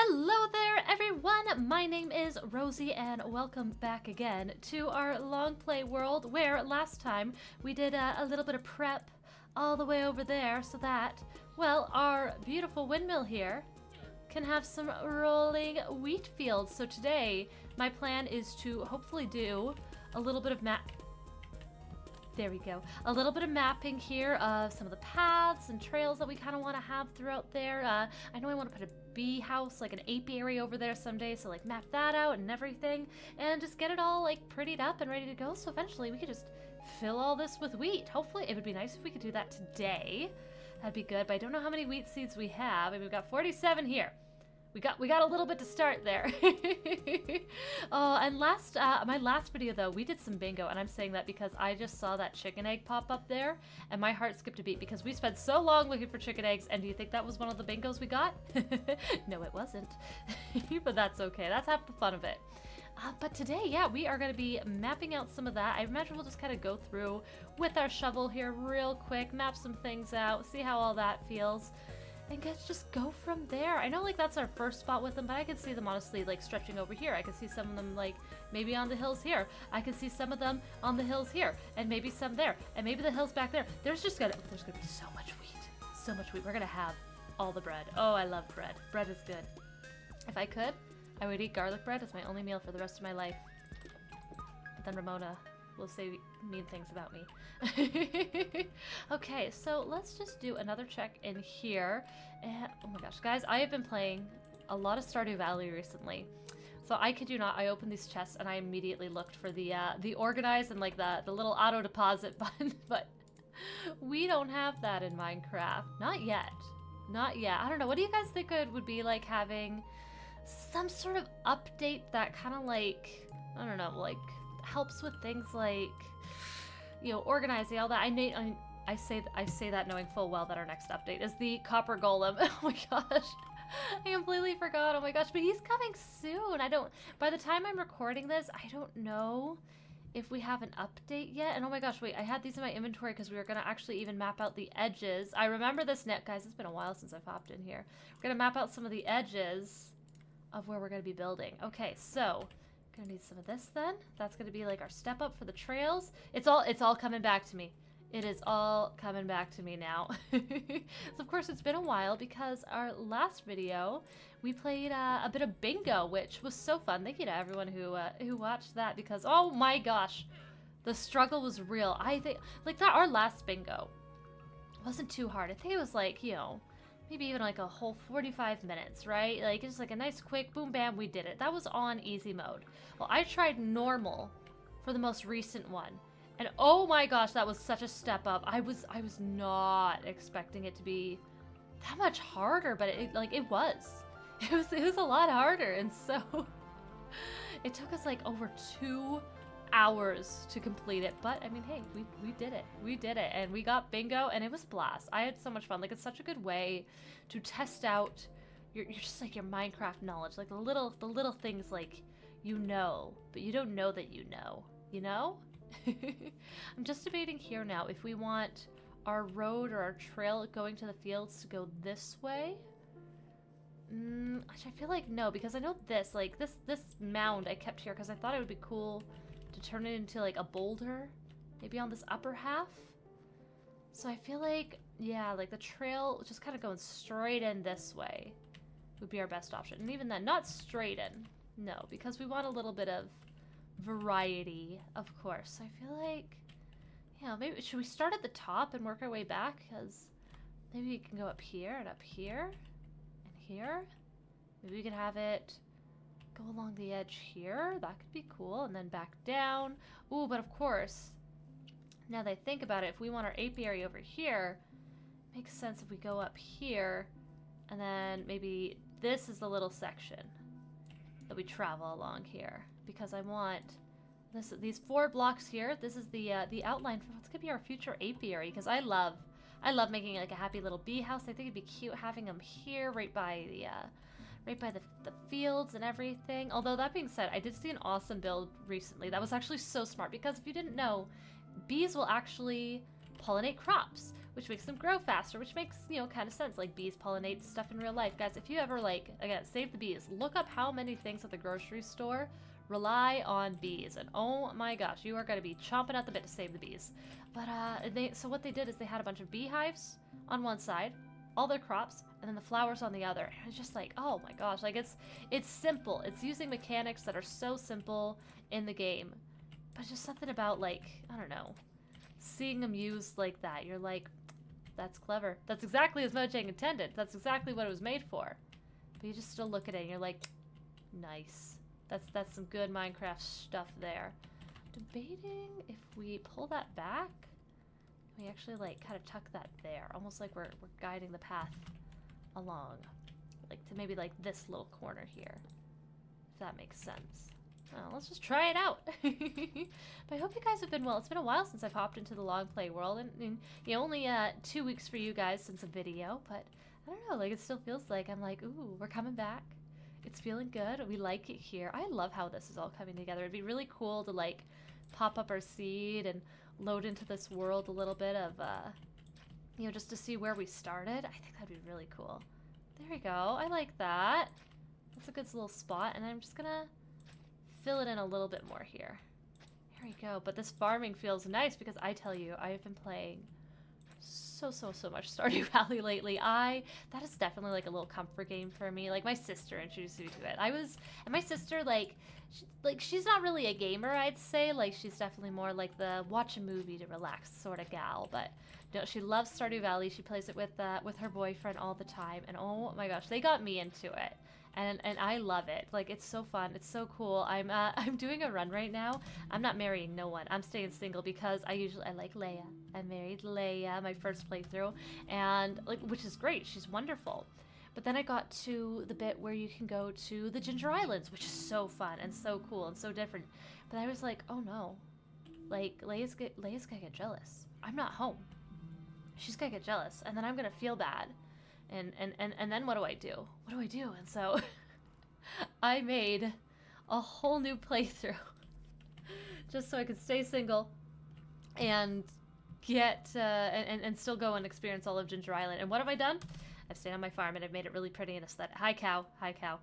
Hello there, everyone! My name is Rosie, and welcome back again to our Longplay world, where last time we did a little bit of prep all the way over there so that, well, our beautiful windmill here can have some rolling wheat fields. So today, my plan is to hopefully do a little bit of There we go. A little bit of mapping here of some of the paths and trails that we kind of want to have throughout there. I know I want to put a bee house, like an apiary over there someday, so like map that out and everything, and just get it all like prettied up and ready to go, so eventually we could just fill all this with wheat. Hopefully, it would be nice if we could do that today. That'd be good, but I don't know how many wheat seeds we have. I mean, we've got 47 here. We got a little bit to start there. Oh, and my last video though, we did some bingo, and I'm saying that because I just saw that chicken egg pop up there, and my heart skipped a beat because we spent so long looking for chicken eggs. And do you think that was one of the bingos we got? No, it wasn't. But that's okay. That's half the fun of it. But today, yeah, we are going to be mapping out some of that. I imagine we'll just kind of go through with our shovel here real quick, map some things out, see how all that feels. And just go from there. I know like that's our first spot with them, but I can see them honestly like stretching over here. I can see some of them like maybe on the hills here. I can see some of them on the hills here, and maybe some there, and maybe the hills back there. There's gonna be so much wheat. So much wheat. We're gonna have all the bread. Oh, I love bread. Bread is good. If I could, I would eat garlic bread as my only meal for the rest of my life. But then Ramona will say mean things about me. Okay, so let's just do another check in here. And oh my gosh, guys, I have been playing a lot of Stardew Valley recently. So I kid you not, I opened these chests and I immediately looked for the organize and like the little auto deposit button, but we don't have that in Minecraft. Not yet. Not yet. I don't know. What do you guys think it would be like having some sort of update that kind of like, I don't know, like helps with things like, you know, organizing all that. I say that knowing full well that our next update is the copper golem. Oh my gosh, I completely forgot. Oh my gosh, but he's coming soon. By the time I'm recording this, I don't know if we have an update yet. And oh my gosh, wait, I had these in my inventory because we were gonna actually even map out the edges. I remember this net, guys. It's been a while since I've hopped in here. We're gonna map out some of the edges of where we're gonna be building. Okay, so gonna need some of this then. That's gonna be like our step up for the trails. It's all coming back to me. It is all coming back to me now. So of course it's been a while because our last video we played a bit of bingo, which was so fun. Thank you to everyone who watched that because oh my gosh, the struggle was real. I think like that our last bingo wasn't too hard. I think it was like, you know, maybe even like a whole 45 minutes, right? Like it's like a nice quick boom bam, we did it. That was on easy mode. Well, I tried normal for the most recent one. And oh my gosh, that was such a step up. I was not expecting it to be that much harder, but it was. It was a lot harder, and so it took us like over 2 hours to complete it, but I mean, hey, we did it. We did it, and we got bingo, and it was a blast. I had so much fun. Like, it's such a good way to test out your just like your Minecraft knowledge, like the little things like you know, but you don't know that you know, you know? I'm just debating here now if we want our road or our trail going to the fields to go this way. Which I feel like no, because I know this, like this mound I kept here because I thought it would be cool to turn it into like a boulder, maybe on this upper half. So I feel like, yeah, like the trail just kind of going straight in this way would be our best option. And even then, not straight in, no, because we want a little bit of variety, of course. I feel like, yeah, maybe should we start at the top and work our way back? Because maybe we can go up here and here and here. Maybe we could have it go along the edge here. That could be cool. And then back down. Ooh, but of course, now that I think about it, if we want our apiary over here, it makes sense if we go up here and then maybe this is the little section that we travel along here, because I want these 4 blocks here. This is the outline for what's gonna be our future apiary, because I love making like a happy little bee house. I think it'd be cute having them here right by the fields and everything. Although that being said, I did see an awesome build recently that was actually so smart, because if you didn't know, bees will actually pollinate crops, which makes them grow faster, which makes, you know, kind of sense. Like bees pollinate stuff in real life. Guys, if you ever, like, again, save the bees, look up how many things at the grocery store rely on bees. And oh my gosh, you are going to be chomping at the bit to save the bees. But so what they did is they had a bunch of beehives on one side, all their crops, and then the flowers on the other. And it's just like, oh my gosh, like it's simple. It's using mechanics that are so simple in the game. But just something about, like, I don't know, seeing them used like that, you're like, that's clever. That's exactly as Mojang intended. That's exactly what it was made for. But you just still look at it and you're like, nice. That's some good Minecraft stuff there. Debating if we pull that back, we actually, like, kind of tuck that there, almost like we're guiding the path along, like to maybe like this little corner here, if that makes sense. Well, let's just try it out. But I hope you guys have been well. It's been a while since I've hopped into the Longplay world, and you know, only 2 weeks for you guys since a video, but I don't know, like it still feels like I'm like, ooh, we're coming back. It's feeling good. We like it here. I love how this is all coming together. It'd be really cool to, like, pop up our seed and load into this world a little bit of, you know, just to see where we started. I think that'd be really cool. There we go. I like that. That's a good little spot, and I'm just gonna fill it in a little bit more here. Here we go. But this farming feels nice because I tell you, I have been playing so much Stardew Valley lately. That is definitely like a little comfort game for me. Like my sister introduced me to it. And my sister, like she's not really a gamer, I'd say. Like she's definitely more like the watch a movie to relax sort of gal. But no, she loves Stardew Valley. She plays it with her boyfriend all the time. And oh my gosh, they got me into it. And I love it. Like, it's so fun. It's so cool. I'm doing a run right now. I'm not marrying no one. I'm staying single because I like Leia. I married Leia my first playthrough, and like, which is great. She's wonderful. But then I got to the bit where you can go to the Ginger Islands, which is so fun and so cool and so different. But I was like, oh no, like Leia's gonna get jealous. I'm not home. She's gonna get jealous, and then I'm gonna feel bad. And then what do I do? What do I do? And so I made a whole new playthrough just so I could stay single and get and still go and experience all of Ginger Island. And what have I done? I've stayed on my farm and I've made it really pretty and aesthetic. Hi cow, hi cow.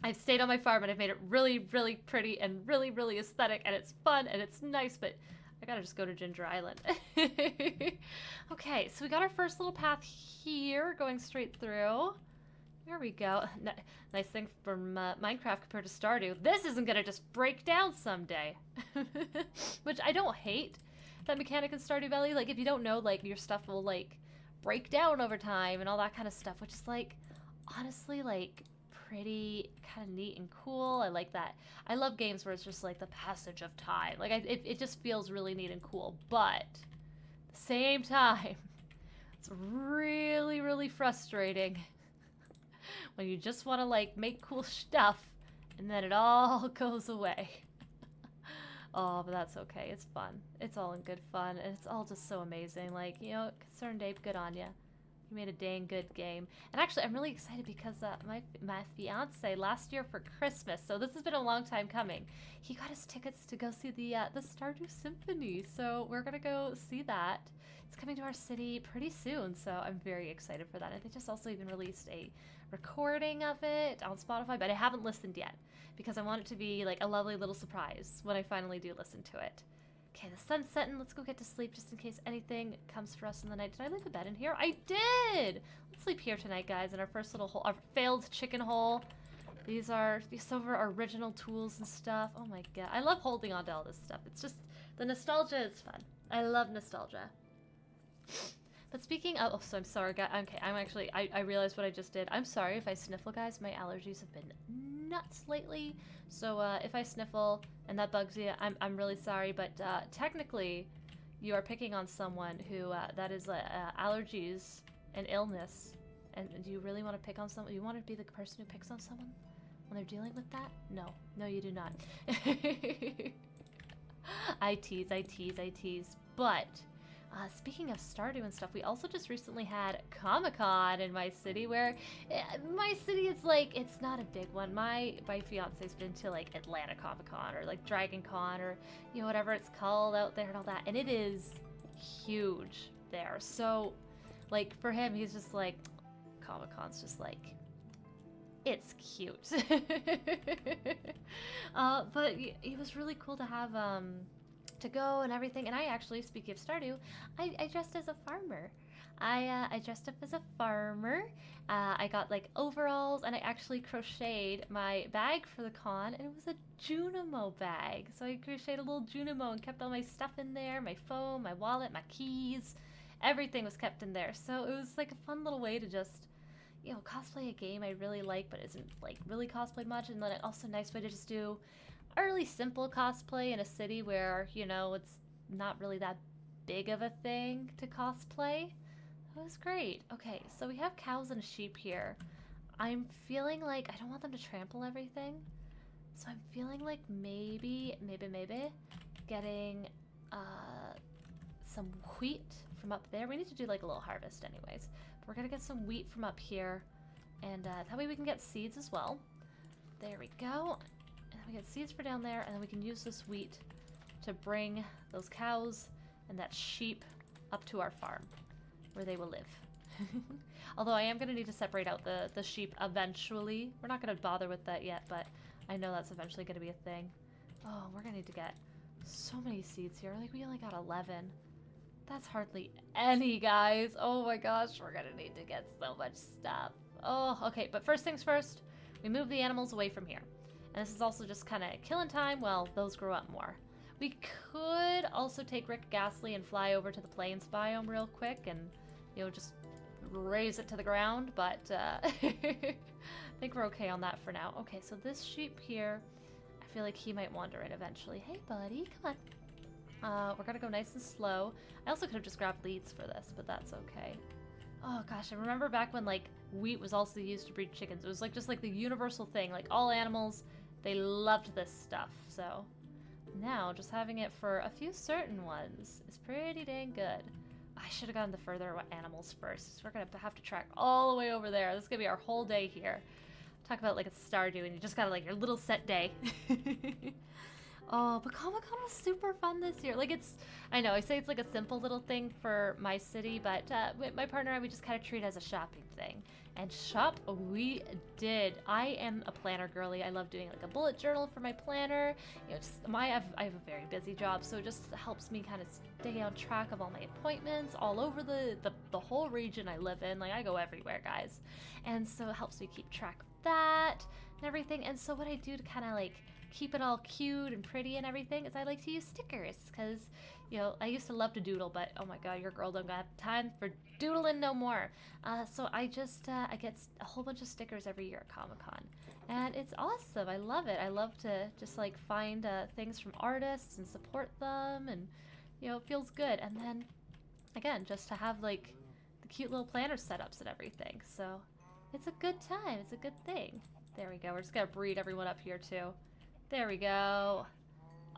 I've stayed on my farm and I've made it really, really pretty and really, really aesthetic, and it's fun and it's nice, but I gotta just go to Ginger Island. Okay, so we got our first little path here, going straight through. There we go. Nice thing from Minecraft compared to Stardew. This isn't gonna just break down someday. Which I don't hate that mechanic in Stardew Valley. Like, if you don't know, like, your stuff will, like, break down over time and all that kind of stuff, which is, like, honestly, like, pretty kind of neat and cool. I like that. I love games where it's just like the passage of time. Like it just feels really neat and cool. But at the same time, it's really, really frustrating when you just want to like make cool stuff and then it all goes away. Oh, but that's okay. It's fun. It's all in good fun, and it's all just so amazing. Like, you know, Concerned Ape, good on ya. You made a dang good game. And actually, I'm really excited because my fiance last year for Christmas, so this has been a long time coming, he got us tickets to go see the Stardew Symphony. So we're gonna go see that. It's coming to our city pretty soon, so I'm very excited for that. And they just also even released a recording of it on Spotify, but I haven't listened yet because I want it to be like a lovely little surprise when I finally do listen to it. Okay, the sun's setting. Let's go get to sleep just in case anything comes for us in the night. Did I leave a bed in here? I did! Let's sleep here tonight, guys, in our first little hole, our failed chicken hole. These are some of our original tools and stuff. Oh my god. I love holding on to all this stuff. It's just, the nostalgia is fun. I love nostalgia. But speaking of, oh, so I'm sorry, guys. Okay, I realized what I just did. I'm sorry if I sniffle, guys. My allergies have been nuts lately. So if I sniffle and that bugs you, I'm really sorry. But technically, you are picking on someone who that is allergies and illness. And do you really want to pick on someone? You want to be the person who picks on someone when they're dealing with that? No, you do not. I tease. But speaking of Stardew and stuff, we also just recently had Comic-Con in my city, where my city is like, it's not a big one. My fiance's been to like Atlanta Comic-Con or like Dragon Con or, you know, whatever it's called out there and all that, and it is huge. there. So, like, for him, he's just like, Comic-Con's just like, it's cute. But it was really cool to have, to go and everything. And I actually, speaking of Stardew, I dressed as a farmer. I dressed up as a farmer. I got like overalls, and I actually crocheted my bag for the con, and it was a Junimo bag. So I crocheted a little Junimo and kept all my stuff in there, my phone, my wallet, my keys, everything was kept in there. So it was like a fun little way to just, you know, cosplay a game I really like, but isn't like really cosplayed much, and then also a nice way to just do a really simple cosplay in a city where, you know, it's not really that big of a thing to cosplay. That was great. Okay, so we have cows and sheep here. I'm feeling like I don't want them to trample everything. So I'm feeling like maybe getting some wheat from up there. We need to do like a little harvest anyways. But we're gonna get some wheat from up here. And that way we can get seeds as well. There we go. And then we get seeds for down there, and then we can use this wheat to bring those cows and that sheep up to our farm, where they will live. Although I am going to need to separate out the sheep eventually. We're not going to bother with that yet, but I know that's eventually going to be a thing. Oh, we're going to need to get so many seeds here. Like, we only got 11. That's hardly any, guys. Oh my gosh, we're going to need to get so much stuff. Oh, okay, but first things first, we move the animals away from here. And this is also just kind of killing time while those grow up more. We could also take Rick Ghastly and fly over to the plains biome real quick and, you know, just raise it to the ground, but I think we're okay on that for now. Okay, so this sheep here, I feel like he might wander in eventually. Hey, buddy, come on. We're gonna go nice and slow. I also could have just grabbed leads for this, but that's okay. Oh gosh, I remember back when like wheat was also used to breed chickens. It was like just like the universal thing. Like all animals, they loved this stuff. So now just having it for a few certain ones is pretty dang good. I should have gotten the further animals first. We're gonna have to track all the way over there. This is gonna be our whole day here. Talk about like a Stardew and you just got like your little set day. Oh, but Comic-Con was super fun this year. Like I know I say it's like a simple little thing for my city, but with my partner and I, we just kind of treat it as a shopping thing. And shop we did. I am a planner girly. I love doing like a bullet journal for my planner. You know, just I have a very busy job, so it just helps me kind of stay on track of all my appointments all over the whole region I live in. Like I go everywhere, guys. And so it helps me keep track of that and everything. And so what I do to kind of like keep it all cute and pretty and everything is I like to use stickers, because you know I used to love to doodle, but oh my god, your girl don't got time for doodling no more. So I just I get a whole bunch of stickers every year at Comic-Con, and it's awesome. I love it. I love to just like find things from artists and support them, and you know it feels good. And then again, just to have like the cute little planner setups and everything. So it's a good time. It's a good thing. There we go. We're just gonna breed everyone up here too. There we go.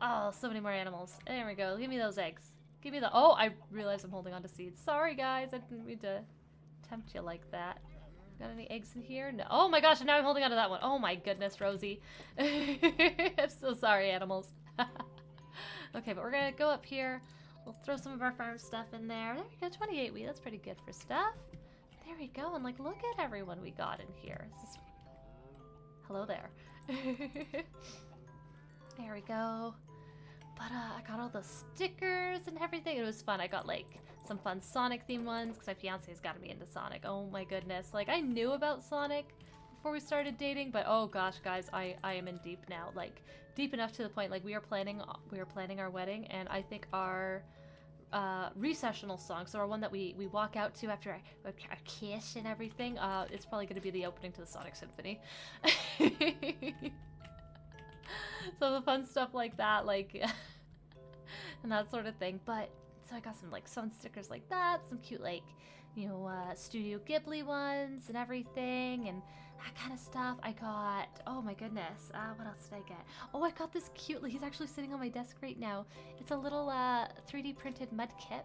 Oh, so many more animals. There we go. Give me those eggs. Give me the... Oh, I realized I'm holding on to seeds. Sorry, guys. I didn't mean to tempt you like that. Got any eggs in here? No. Oh my gosh, and now I'm holding on to that one. Oh my goodness, Rosie. I'm so sorry, animals. Okay, but we're going to go up here. We'll throw some of our farm stuff in there. There we go, 28 wheat. That's pretty good for stuff. There we go. And like, look at everyone we got in here. This is... Hello there. There we go. But I got all the stickers and everything. It was fun. I got like some fun Sonic themed ones because my fiance's got me into Sonic. Oh my goodness. Like I knew about Sonic before we started dating, but oh gosh, guys, I am in deep now. Like deep enough to the point like we are planning our wedding, and I think our recessional song, so our one that we walk out to after our kiss and everything, it's probably going to be the opening to the Sonic Symphony. So the fun stuff like that, like, and that sort of thing. But, so I got some, like, fun stickers like that, some cute, like, you know, Studio Ghibli ones and everything, and that kind of stuff. I got, oh my goodness, what else did I get? Oh, I got this cute, he's actually sitting on my desk right now. It's a little 3D printed Mudkip,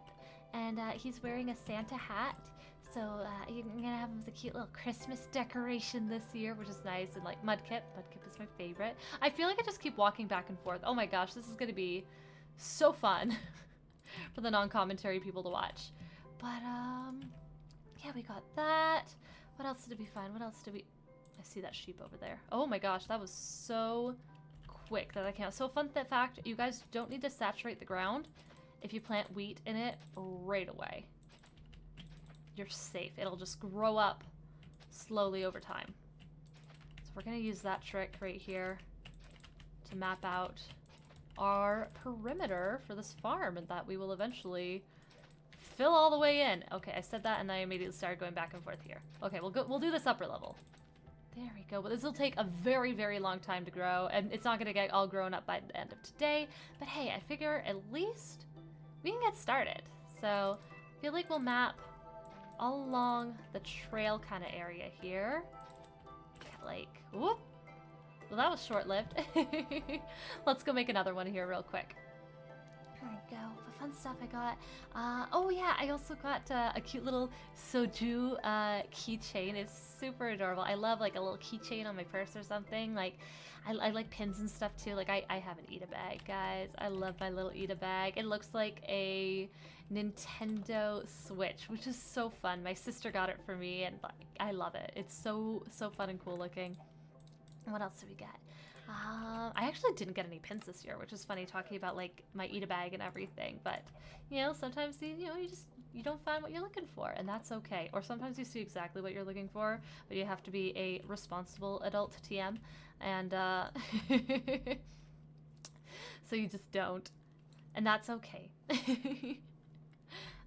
and he's wearing a Santa hat. So you're gonna have him as a cute little Christmas decoration this year, which is nice. And like Mudkip is my favorite. I feel like I just keep walking back and forth. Oh my gosh, this is gonna be so fun for the non-commentary people to watch. But, yeah, we got that. What else did we find? What else did we... I see that sheep over there. Oh my gosh, that was so quick that I can't. So fun fact, you guys don't need to saturate the ground if you plant wheat in it right away. You're safe. It'll just grow up slowly over time. So we're gonna use that trick right here to map out our perimeter for this farm and that we will eventually fill all the way in. Okay, I said that and I immediately started going back and forth here. Okay, we'll do this upper level. There we go. But this will take a very, very long time to grow, and it's not going to get all grown up by the end of today. But hey, I figure at least we can get started. So I feel like we'll map all along the trail kind of area here. Like, whoop. Well, that was short-lived. Let's go make another one here real quick. There we go. The fun stuff I got. Oh yeah, I also got a cute little soju keychain. It's super adorable. I love like a little keychain on my purse or something. Like, I like pins and stuff too. Like, I have an Ita bag, guys. I love my little Ita bag. It looks like a Nintendo Switch, which is so fun. My sister got it for me, and like, I love it. It's so fun and cool looking. What else did we get? I actually didn't get any pins this year, which is funny talking about like my Ita bag and everything. But you know, sometimes you don't find what you're looking for, and that's okay. Or sometimes you see exactly what you're looking for, but you have to be a responsible adult TM, and so you just don't, and that's okay.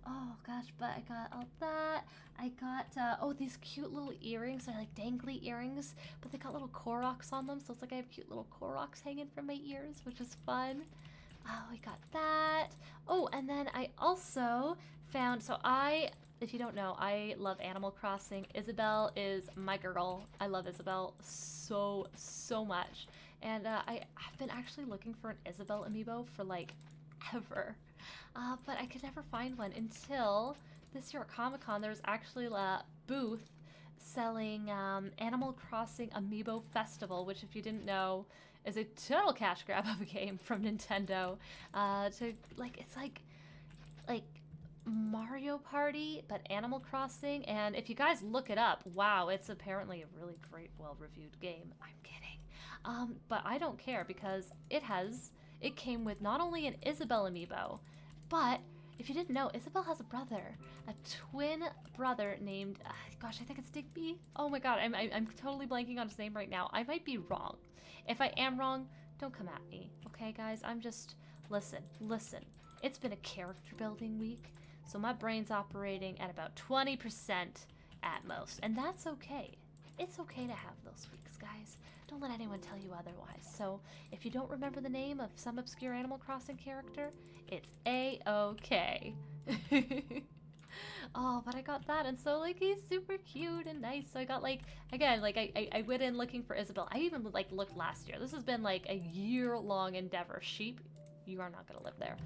Oh gosh, but I got all that. I got, oh, these cute little earrings. They're like dangly earrings, but they got little Koroks on them, so it's like I have cute little Koroks hanging from my ears, which is fun. Oh, I got that. Oh, and then I also found, so if you don't know, I love Animal Crossing. Isabelle is my girl. I love Isabelle so much. And I've been actually looking for an Isabelle amiibo for like ever. But I could never find one until this year at Comic-Con. There's actually a booth selling Animal Crossing Amiibo Festival, which if you didn't know is a total cash grab of a game from Nintendo. It's like Mario Party, but Animal Crossing. And if you guys look it up, wow, it's apparently a really great, well-reviewed game. I'm kidding. But I don't care because it came with not only an Isabelle amiibo, but if you didn't know, Isabelle has a brother, a twin brother named, gosh, I think it's Digby. Oh my god, I'm totally blanking on his name right now. I might be wrong. If I am wrong, don't come at me, okay, guys? I'm just, listen. It's been a character building week, so my brain's operating at about 20% at most, and that's okay. It's okay to have those weeks, guys. Don't let anyone tell you otherwise. So, if you don't remember the name of some obscure Animal Crossing character, it's A-okay. Oh, but I got that, and so, like, he's super cute and nice. So I got, like, again, like, I went in looking for Isabelle. I even, like, looked last year. This has been, like, a year-long endeavor. Sheep, you are not gonna live there.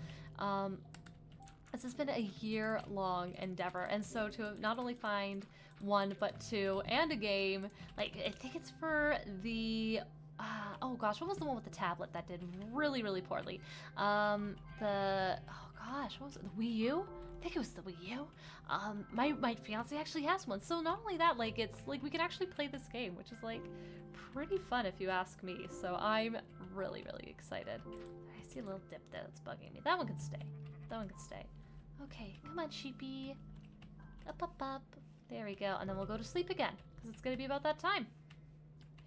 This has been a year-long endeavor, and so to not only find one, but two, and a game, like, I think it's for the, oh gosh, what was the one with the tablet that did really poorly? Oh gosh, what was it, the Wii U? I think it was the Wii U. My fiance actually has one, so not only that, like, it's, like, we can actually play this game, which is, like, pretty fun if you ask me, so I'm really excited. I see a little dip there that's bugging me. That one can stay. That one can stay. Okay, come on, sheepy. Up. There we go, and then we'll go to sleep again, because it's going to be about that time.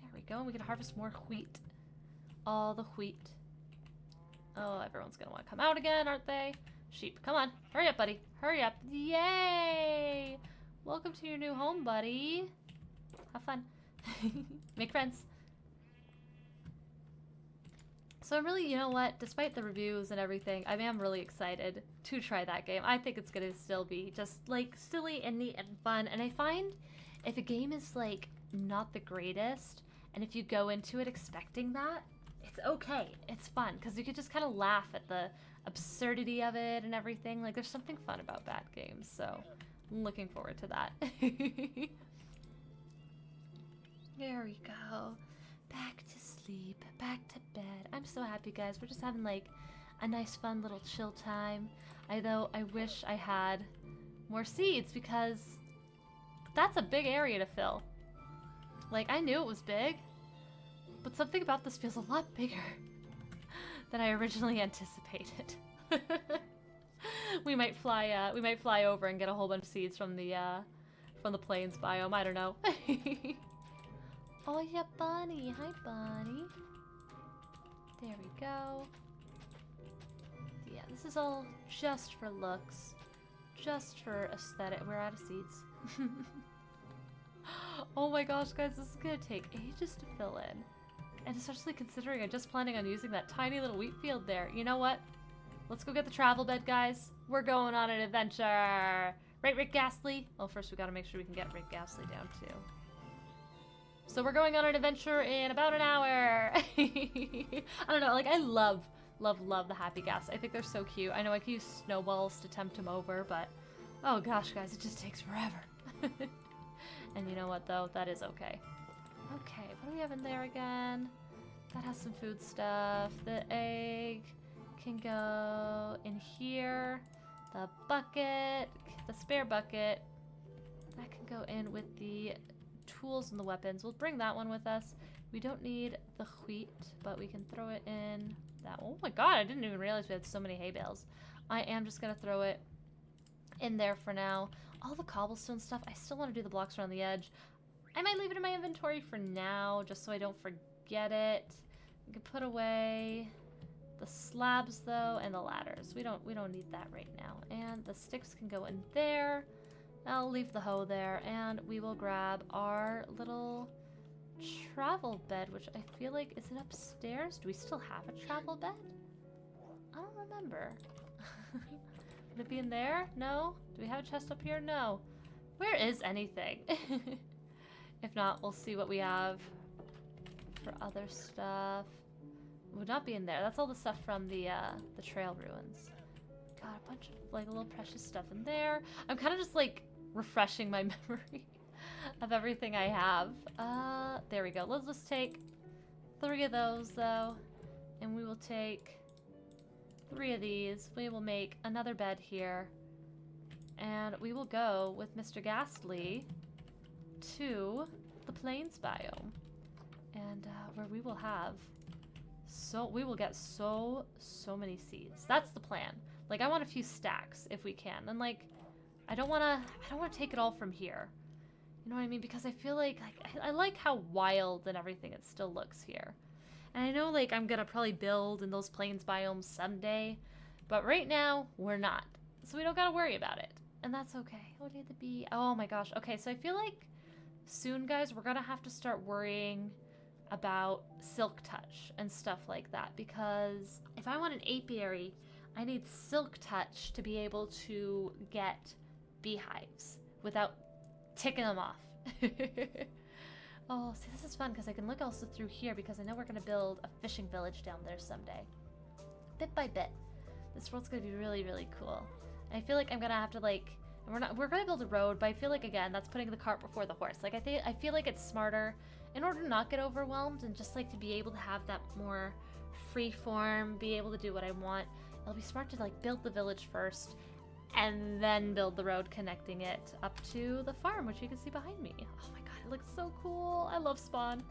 There we go, and we can harvest more wheat. All the wheat. Oh, everyone's going to want to come out again, aren't they? Sheep, come on. Hurry up, buddy. Hurry up. Yay! Welcome to your new home, buddy. Have fun. Make friends. So I'm really, you know what, despite the reviews and everything, I am really excited to try that game. I think it's going to still be just, like, silly and neat and fun. And I find if a game is, like, not the greatest, and if you go into it expecting that, it's okay. It's fun, because you could just kind of laugh at the absurdity of it and everything. Like, there's something fun about bad games, so I'm looking forward to that. There we go. Back to sleep, back to bed. I'm so happy, guys. We're just having, like, a nice, fun little chill time. Although I wish I had more seeds because that's a big area to fill. Like, I knew it was big, but something about this feels a lot bigger than I originally anticipated. We might fly over and get a whole bunch of seeds from the plains biome. I don't know. Oh yeah, Bunny. Hi, Bunny. There we go. Yeah, this is all just for looks, just for aesthetic. We're out of seeds. Oh my gosh, guys, this is gonna take ages to fill in. And especially considering I'm just planning on using that tiny little wheat field there. You know what? Let's go get the travel bed, guys. We're going on an adventure. Right, Rick Ghastly? Well, first we gotta make sure we can get Rick Ghastly down, too. So we're going on an adventure in about an hour. I don't know, like, I love the Happy Ghast. I think they're so cute. I know I can use snowballs to tempt him over, but oh gosh, guys, it just takes forever. And you know what, though? That is okay. Okay, what do we have in there again? That has some food stuff. The egg can go in here. The bucket, the spare bucket, that can go in with the tools and the weapons. We'll bring that one with us. We don't need the wheat, but we can throw it in that. Oh my god, I didn't even realize we had so many hay bales. I am just gonna throw it in there for now. All the cobblestone stuff, I still want to do the blocks around the edge. I might leave it in my inventory for now, just so I don't forget it. We can put away the slabs though, and the ladders. We don't need that right now. And the sticks can go in there. I'll leave the hoe there, and we will grab our little travel bed, which I feel like, is it upstairs? Do we still have a travel bed? I don't remember. Would it be in there? No? Do we have a chest up here? No. Where is anything? If not, we'll see what we have for other stuff. It would not be in there. That's all the stuff from the trail ruins. Got a bunch of like little precious stuff in there. I'm kind of just like refreshing my memory of everything I have. There we go. Let's just take 3 of those though, and we will take 3 of these. We will make another bed here, and we will go with Mr. Ghastly to the plains biome, and where we will have we will get so many seeds. That's the plan. Like, I want a few stacks if we can, and like I don't want to take it all from here. You know what I mean? Because I feel like I like how wild and everything it still looks here. And I know like I'm gonna probably build in those plains biomes someday, but right now we're not. So we don't gotta worry about it. And that's okay. What did the bee? Oh my gosh. Okay, so I feel like soon, guys, we're gonna have to start worrying about silk touch and stuff like that, because if I want an apiary, I need silk touch to be able to get beehives without ticking them off. Oh, see, this is fun because I can look also through here, because I know we're going to build a fishing village down there someday. Bit by bit. This world's going to be really, really cool. And I feel like I'm going to have to like, we're going to build a road, but I feel like, again, that's putting the cart before the horse. Like, I feel like it's smarter in order to not get overwhelmed and just like to be able to have that more free form, be able to do what I want. It'll be smart to like build the village first and then build the road connecting it up to the farm, which you can see behind me. Oh my god, it looks so cool. I love Spawn.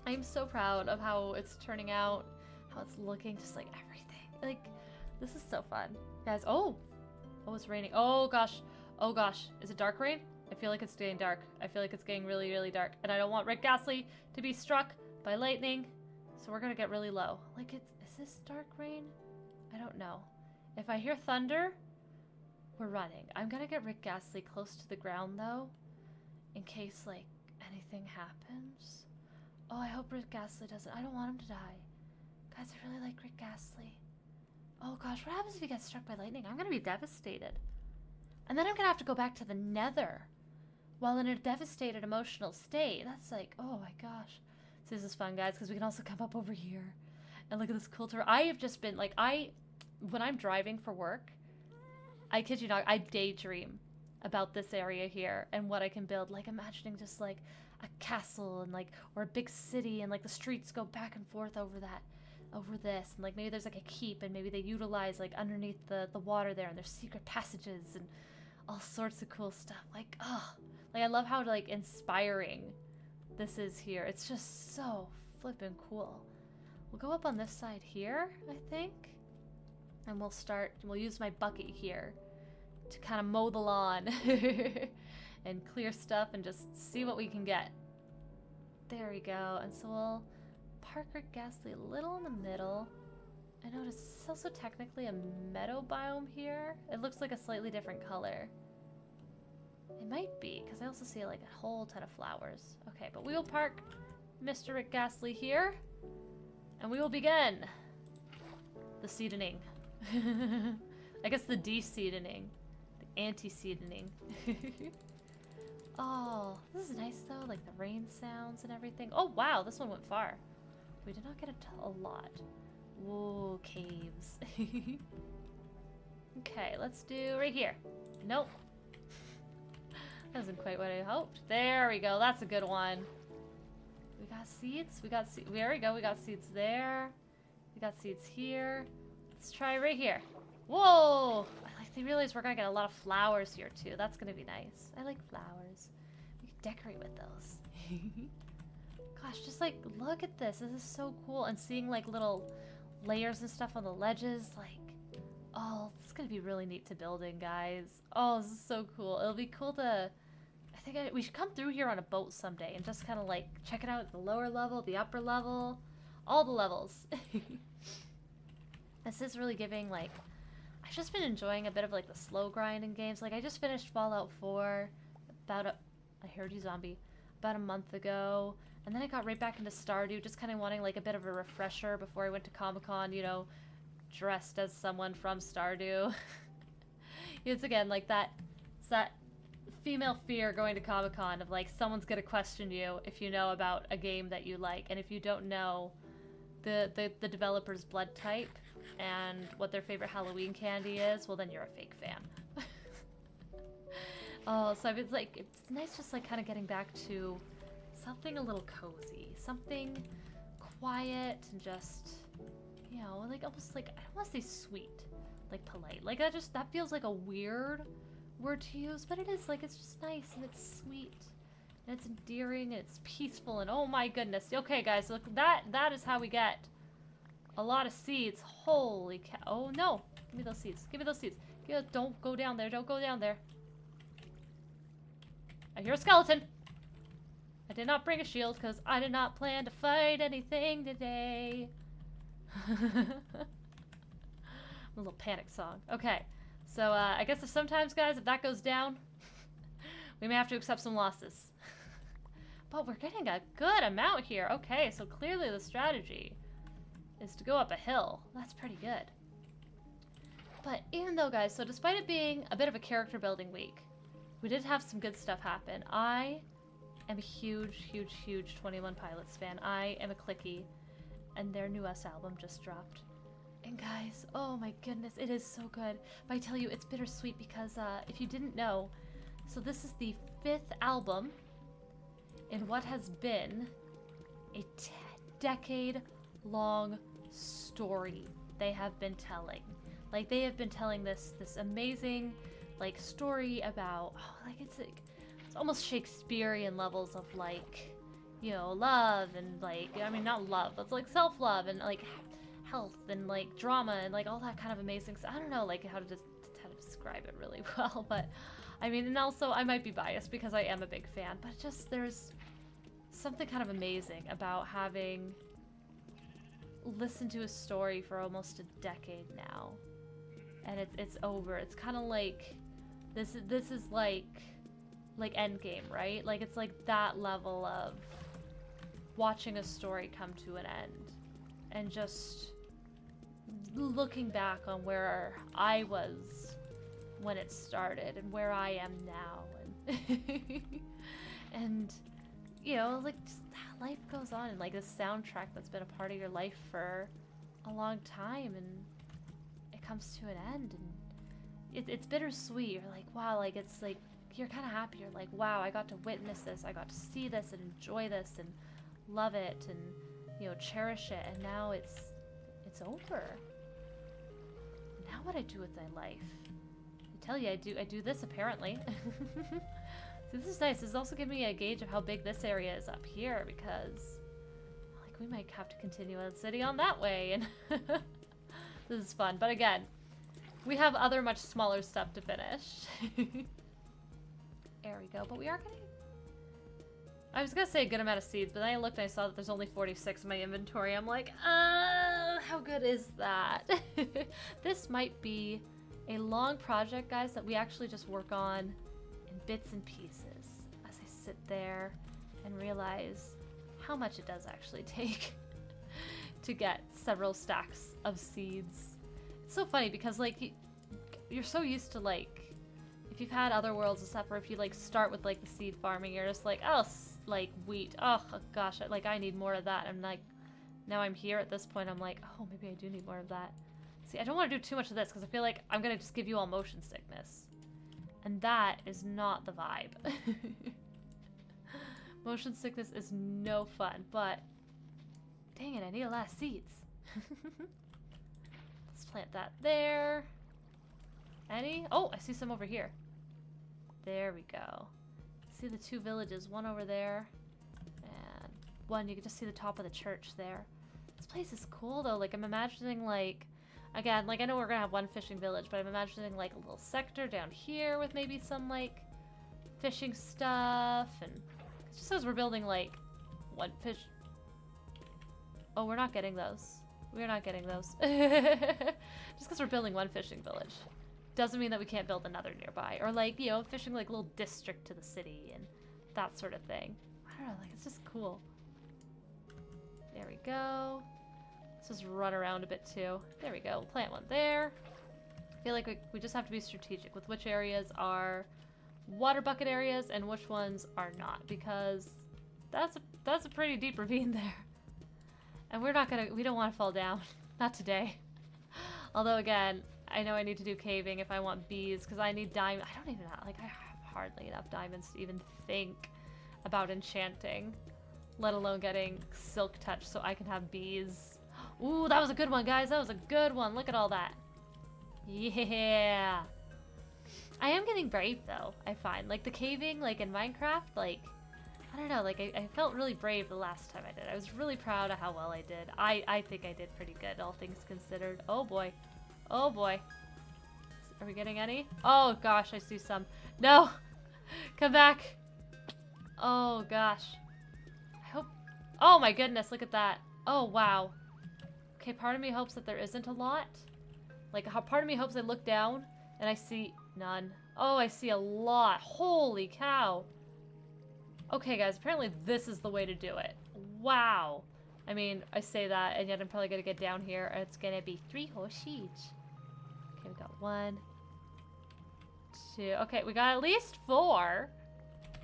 I'm so proud of how it's turning out, how it's looking, just like everything. Like, this is so fun. Guys, oh, it's raining. Oh gosh, is it dark rain? I feel like it's getting dark. I feel like it's getting really, really dark, and I don't want Rick Ghastly to be struck by lightning, so we're gonna get really low. Like, is this dark rain? I don't know. If I hear thunder, we're running. I'm gonna get Rick Ghastly close to the ground though, in case like anything happens. Oh, I hope Rick Ghastly doesn't. I don't want him to die. Guys, I really like Rick Ghastly. Oh gosh, what happens if he gets struck by lightning? I'm gonna be devastated. And then I'm gonna have to go back to the Nether while in a devastated emotional state. That's like, oh my gosh. So this is fun, guys, because we can also come up over here and look at this cool tour. I have just been like, when I'm driving for work, I kid you not, I daydream about this area here and what I can build. Like, imagining just like a castle and like, or a big city, and like the streets go back and forth over this, and like maybe there's like a keep, and maybe they utilize like underneath the water there, and there's secret passages, and all sorts of cool stuff. Like, oh, like I love how like inspiring this is here. It's just so flippin' cool. We'll go up on this side here, I think. And we'll use my bucket here to kind of mow the lawn and clear stuff and just see what we can get. There we go. And so we'll park our Ghastly a little in the middle. I notice it's also technically a meadow biome here. It looks like a slightly different color. It might be, because I also see like a whole ton of flowers. Okay, but we will park Mr. Rick Ghastly here. And we will begin the seedening. I guess the de-seedening. The anti-seedening. Oh, this is nice though, like the rain sounds and everything. Oh wow, this one went far. We did not get a lot. Whoa, caves. Okay, let's do right here. Nope. That wasn't quite what I hoped. There we go, that's a good one. We got seeds, there we go, we got seeds there. We got seeds here. Let's try right here. Whoa! I like they realize we're gonna get a lot of flowers here too. That's gonna be nice. I like flowers. We can decorate with those. Gosh, just like look at this. This is so cool. And seeing like little layers and stuff on the ledges, like, oh, this is gonna be really neat to build in, guys. Oh, this is so cool. It'll be cool to, we should come through here on a boat someday and just kind of like check it out at the lower level, the upper level, all the levels. This is really giving, like, I've just been enjoying a bit of like the slow grind in games. Like I just finished Fallout 4 I heard you zombie, about a month ago. And then I got right back into Stardew, just kind of wanting like a bit of a refresher before I went to Comic-Con, you know, dressed as someone from Stardew. It's again like it's that female fear going to Comic-Con of like someone's gonna question you if you know about a game that you like, and if you don't know the developer's blood type and what their favorite Halloween candy is, well then you're a fake fan. Oh, so it's like, it's nice just like kind of getting back to something a little cozy, something quiet and just, you know, like almost like, I don't want to say sweet, like polite. Like that feels like a weird word to use, but it is like, it's just nice and it's sweet and it's endearing and it's peaceful and oh my goodness. Okay guys, look, that is how we get a lot of seeds. Holy cow. Oh no, give me those seeds. Give me those seeds. Don't go down there. Don't go down there. I hear a skeleton. I did not bring a shield because I did not plan to fight anything today. A little panic song. Okay, so I guess sometimes, guys, if that goes down, we may have to accept some losses. But we're getting a good amount here. Okay, so clearly the strategy is to go up a hill. That's pretty good. But even though, guys, so despite it being a bit of a character building week, we did have some good stuff happen. I am a huge, huge, huge 21 Pilots fan. I am a clicky, and their newest album just dropped. And guys, oh my goodness, it is so good. But I tell you, it's bittersweet because if you didn't know, so this is the 5th album in what has been a decade-long story they have been telling. Like they have been telling this amazing like story about, oh, like it's almost Shakespearean levels of like, you know, love and like, I mean not love, but it's like self-love and like health and like drama and like all that kind of amazing stuff. I don't know like how to describe it really well, but I mean, and also I might be biased because I am a big fan, but just there's something kind of amazing about having listened to a story for almost a decade now, and it's over. It's kind of like this is like Endgame, right? Like it's like that level of watching a story come to an end and just looking back on where I was when it started and where I am now, and and you know, like just life goes on, and like this soundtrack that's been a part of your life for a long time, and it comes to an end, and it's bittersweet. You're like, wow, like it's like you're kind of happy. You're like, wow, I got to witness this, I got to see this and enjoy this and love it and, you know, cherish it, and now it's over. Now what I do with my life? I Tell you, I do this apparently. So this is nice. This is also giving me a gauge of how big this area is up here because, like, we might have to continue the city on that way, and this is fun. But again, we have other much smaller stuff to finish. There we go. But we are getting... I was gonna say a good amount of seeds, but then I looked and I saw that there's only 46 in my inventory. I'm like, how good is that? This might be a long project, guys, that we actually just work on in bits and pieces as I sit there and realize how much it does actually take to get several stacks of seeds. It's so funny because, like, you're so used to, like, if you've had other worlds and stuff, or if you, like, start with, like, the seed farming, you're just like, oh, like, wheat. Oh, gosh, like, I need more of that. I'm like, now I'm here at this point, I'm like, oh, maybe I do need more of that. See, I don't want to do too much of this, because I feel like I'm going to just give you all motion sickness. And that is not the vibe. Motion sickness is no fun, but dang it, I need a lot of seeds. Let's plant that there. Any? Oh, I see some over here. There we go. See the two villages, one over there, and one, you can just see the top of the church there. This place is cool though, like I'm imagining, like, again, like I know we're gonna have one fishing village, but I'm imagining like a little sector down here with maybe some like fishing stuff, and it just says we're building like one fish. Oh, we're not getting those. We're not getting those. Just because we're building one fishing village doesn't mean that we can't build another nearby, or like, you know, fishing like a little district to the city and that sort of thing. I don't know, like it's just cool. There we go. Let's just run around a bit too. There we go, we'll plant one there. I feel like we just have to be strategic with which areas are water bucket areas and which ones are not, because that's a pretty deep ravine there. And we don't want to fall down. Not today. Although again, I know I need to do caving if I want bees, because I need diamond. I don't even have, like, I have hardly enough diamonds to even think about enchanting, let alone getting silk touch so I can have bees. Ooh, that was a good one, guys. That was a good one. Look at all that. Yeah. I am getting brave though, I find. Like the caving, like in Minecraft, like, I don't know, like I felt really brave the last time I did. I was really proud of how well I did. I think I did pretty good, all things considered. Oh boy. Oh boy. Are we getting any? Oh gosh, I see some. No! Come back! Oh gosh. I hope... Oh my goodness, look at that. Oh wow. Okay, part of me hopes that there isn't a lot. Like, part of me hopes I look down and I see none. Oh, I see a lot. Holy cow. Okay guys, apparently this is the way to do it. Wow. I mean, I say that, and yet I'm probably gonna get down here, and it's gonna be 3 whole sheets. Okay, we got 1, 2. Okay, we got at least 4.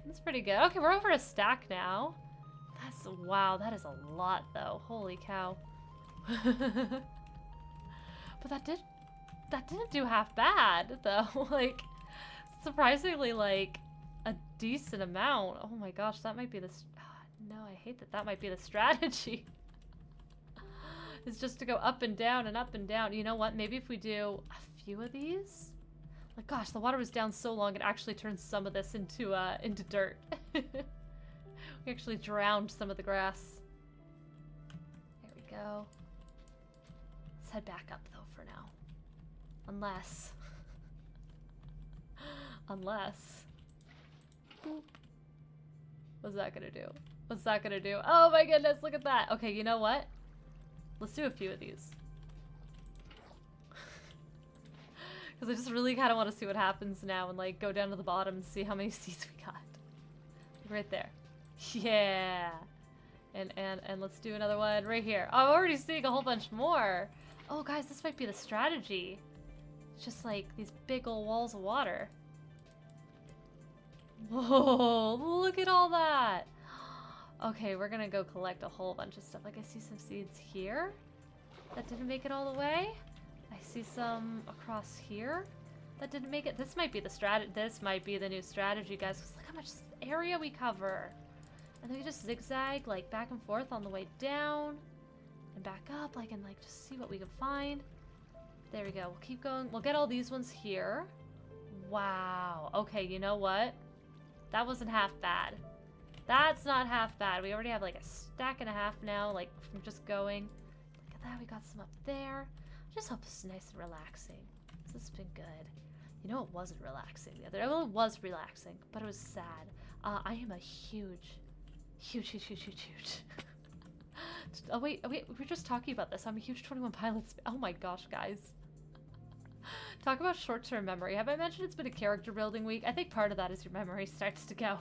That's pretty good. Okay, we're over a stack now. That's, wow, that is a lot, though. Holy cow. But that didn't do half bad, though. Like, surprisingly, like, a decent amount. Oh my gosh, that might be the... No, I hate that. That might be the strategy. It's just to go up and down and up and down. You know what? Maybe if we do a few of these. Like, gosh, the water was down so long it actually turned some of this into dirt. We actually drowned some of the grass. There we go. Let's head back up though for now. Unless. Boop. What's that gonna do? What's that gonna do? Oh my goodness, look at that. Okay, you know what? Let's do a few of these. Because I just really kind of want to see what happens now and like go down to the bottom and see how many seeds we got. Right there. Yeah. And let's do another one right here. Oh, I'm already seeing a whole bunch more. Oh guys, this might be the strategy. It's just like these big old walls of water. Whoa, look at all that. Okay, we're gonna go collect a whole bunch of stuff. Like, I see some seeds here that didn't make it all the way. I see some across here that didn't make it. This might be the This might be the new strategy, guys. Because look how much area we cover. And then we just zigzag, like, back and forth on the way down and back up, like, and like just see what we can find. There we go. We'll keep going. We'll get all these ones here. Wow. Okay, you know what? That wasn't half bad. That's not half bad. We already have like a stack and a half now, like from just going. Look at that, we got some up there. I just hope it's nice and relaxing. This has been good. You know, it wasn't relaxing the other day. Well, it was relaxing, but it was sad. I am a huge. Oh wait, we were just talking about this. I'm a huge 21 Pilots. Oh my gosh, guys. Talk about short-term memory. Have I mentioned it's been a character building week? I think part of that is your memory starts to go.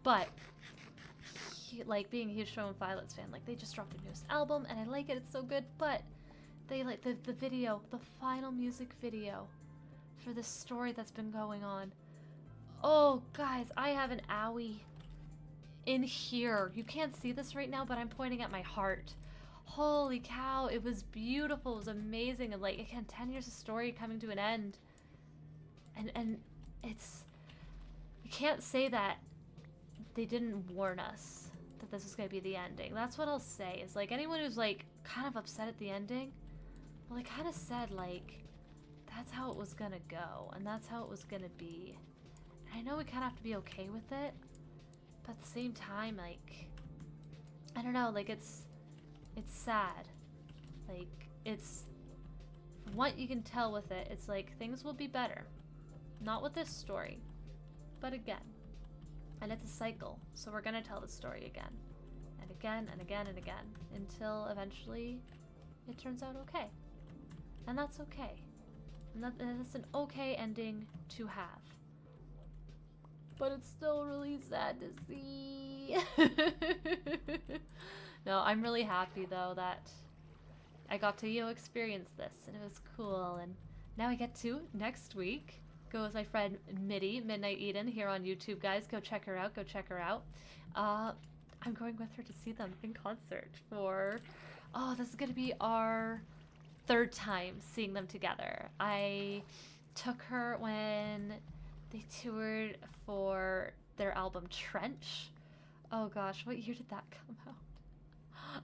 But, like, being a huge 21 Pilots fan, like, they just dropped the newest album, and I like it. It's so good, but they, like, the video, the final music video for this story that's been going on. Oh, guys, I have an owie in here. You can't see this right now, but I'm pointing at my heart. Holy cow, it was beautiful, it was amazing, and like, again, 10 years of story coming to an end. And it's, you can't say that they didn't warn us that this was gonna be the ending. That's what I'll say, is like, anyone who's like, kind of upset at the ending, well, they kind of said like, that's how it was gonna go, and that's how it was gonna be. And I know we kind of have to be okay with it, but at the same time, like, I don't know, like, it's sad. Like, it's, from what you can tell with it, it's like, things will be better. Not with this story, but again. And it's a cycle, so we're gonna tell the story again. And again, and again, and again. Until eventually, it turns out okay. And that's okay. And that's an okay ending to have. But it's still really sad to see. No, I'm really happy though that I got to experience this, and it was cool. And now I get to next week go with my friend Mitty, Midnight Eden, here on YouTube, guys. Go check her out. Go check her out. I'm going with her to see them in concert for. Oh, this is gonna be our third time seeing them together. I took her when they toured for their album Trench. Oh gosh, what year did that come out?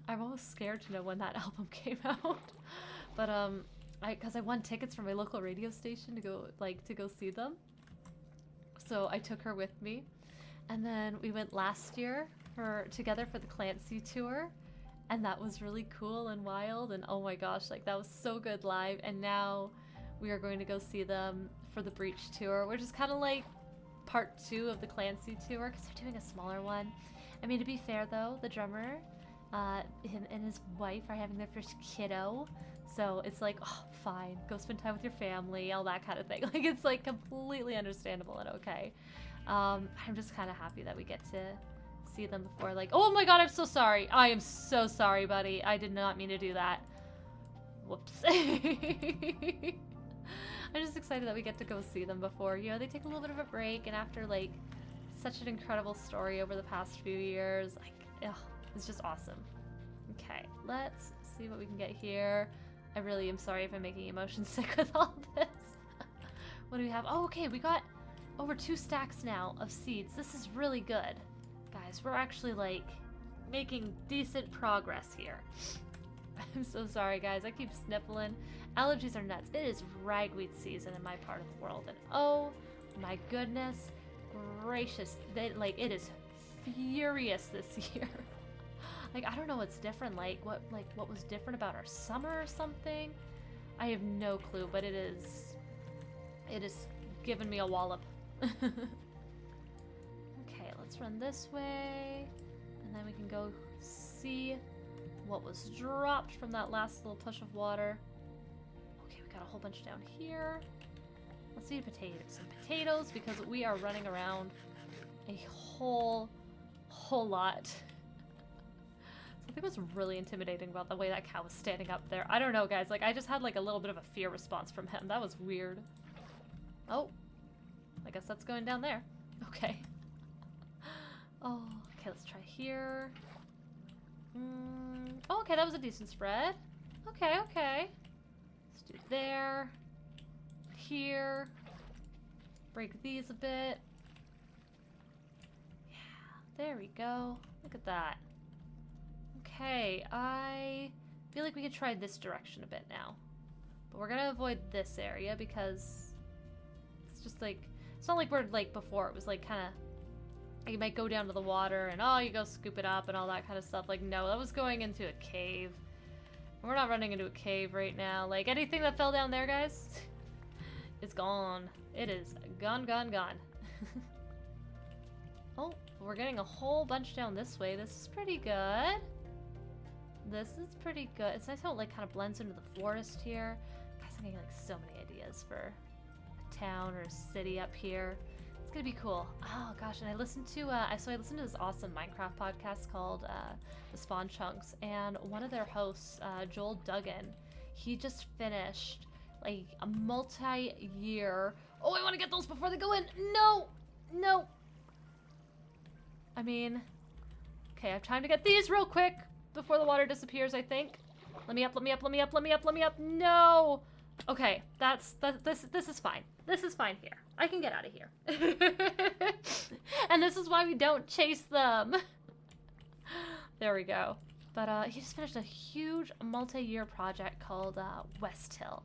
I'm almost scared to know when that album came out. But because I won tickets from my local radio station to go see them. So I took her with me. And then we went last year together for the Clancy tour. And that was really cool and wild, and oh my gosh, like that was so good live. And now we are going to go see them for the Breach tour, which is kind of like part 2 of the Clancy tour, because they're doing a smaller one. I mean, to be fair though, the drummer him and his wife are having their first kiddo, so it's like, oh, fine, go spend time with your family, all that kind of thing. Like, it's like completely understandable and okay. I'm just kind of happy that we get to see them before. Like, oh my god, I'm so sorry. I am so sorry, buddy. I did not mean to do that. Whoops. I'm just excited that we get to go see them before, you know, they take a little bit of a break, and after like such an incredible story over the past few years, like, ugh, it's just awesome. Okay, let's see what we can get here. I really am sorry if I'm making emotions sick with all this. What do we have? Oh, okay, we got over 2 stacks now of seeds. This is really good. Guys, we're actually like making decent progress here. I'm so sorry, guys. I keep sniffling. Allergies are nuts. It is ragweed season in my part of the world, and oh my goodness gracious, it is furious this year. Like, I don't know what's different. Like what was different about our summer or something? I have no clue, but it is giving me a wallop. Okay, let's run this way, and then we can go see what was dropped from that last little push of water. Okay, we got a whole bunch down here. Let's see some potatoes, because we are running around a whole lot. Something was really intimidating about the way that cow was standing up there. I don't know, guys. Like, I just had like a little bit of a fear response from him. That was weird. Oh, I guess that's going down there. Okay. Oh, okay, let's try here. Oh, okay, that was a decent spread. Okay, okay. Let's do there. Here. Break these a bit. Yeah, there we go. Look at that. Okay, I feel like we could try this direction a bit now. But we're gonna avoid this area because just like, it's not like we're like before. It was like kind of, you might go down to the water and you go scoop it up and all that kind of stuff. Like, no, that was going into a cave. And we're not running into a cave right now. Like, anything that fell down there, guys, it's gone. It is gone, gone, gone. Oh, we're getting a whole bunch down this way. This is pretty good. This is pretty good. It's nice how it like kind of blends into the forest here. Guys, I'm getting like so many ideas for a town or a city up here. It's gonna be cool. Oh gosh, and I listened to I listened to this awesome Minecraft podcast called The Spawn Chunks, and one of their hosts, Joel Duggan, he just finished like a multi-year. Oh, I want to get those before they go in. No, no. I mean, okay, I have time to get these real quick before the water disappears, I think. Let me up, let me up, let me up, let me up, let me up. No! Okay, this is fine. This is fine here. I can get out of here. And this is why we don't chase them. There we go. But he just finished a huge multi-year project called West Hill.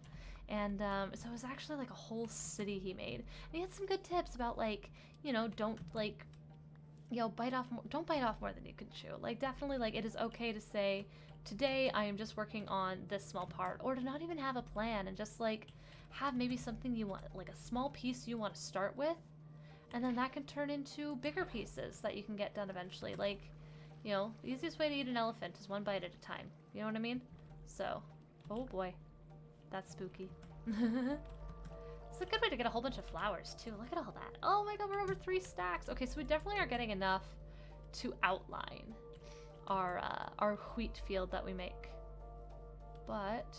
And so it was actually like a whole city he made. And he had some good tips about like, you know, don't like, you know, don't bite off more than you can chew. Like, definitely, like, it is okay to say, today I am just working on this small part, or to not even have a plan and just like have maybe something you want, like a small piece you want to start with, and then that can turn into bigger pieces that you can get done eventually. Like, you know, the easiest way to eat an elephant is one bite at a time. You know what I mean? So, oh boy, that's spooky. It's a good way to get a whole bunch of flowers, too. Look at all that. Oh my god, we're over 3 stacks. Okay, so we definitely are getting enough to outline our wheat field that we make. But,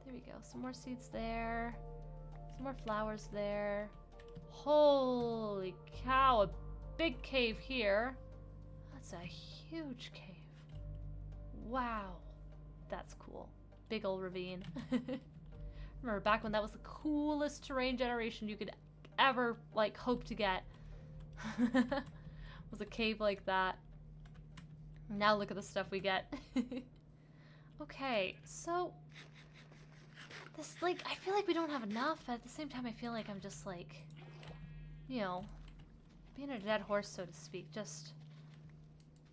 there we go. Some more seeds there. Some more flowers there. Holy cow, a big cave here. That's a huge cave. Wow. That's cool. Big old ravine. Remember back when that was the coolest terrain generation you could ever like hope to get. Was a cave like that. Now look at the stuff we get. Okay, so this, like, I feel like we don't have enough, but at the same time I feel like I'm just like, you know, being a dead horse, so to speak, just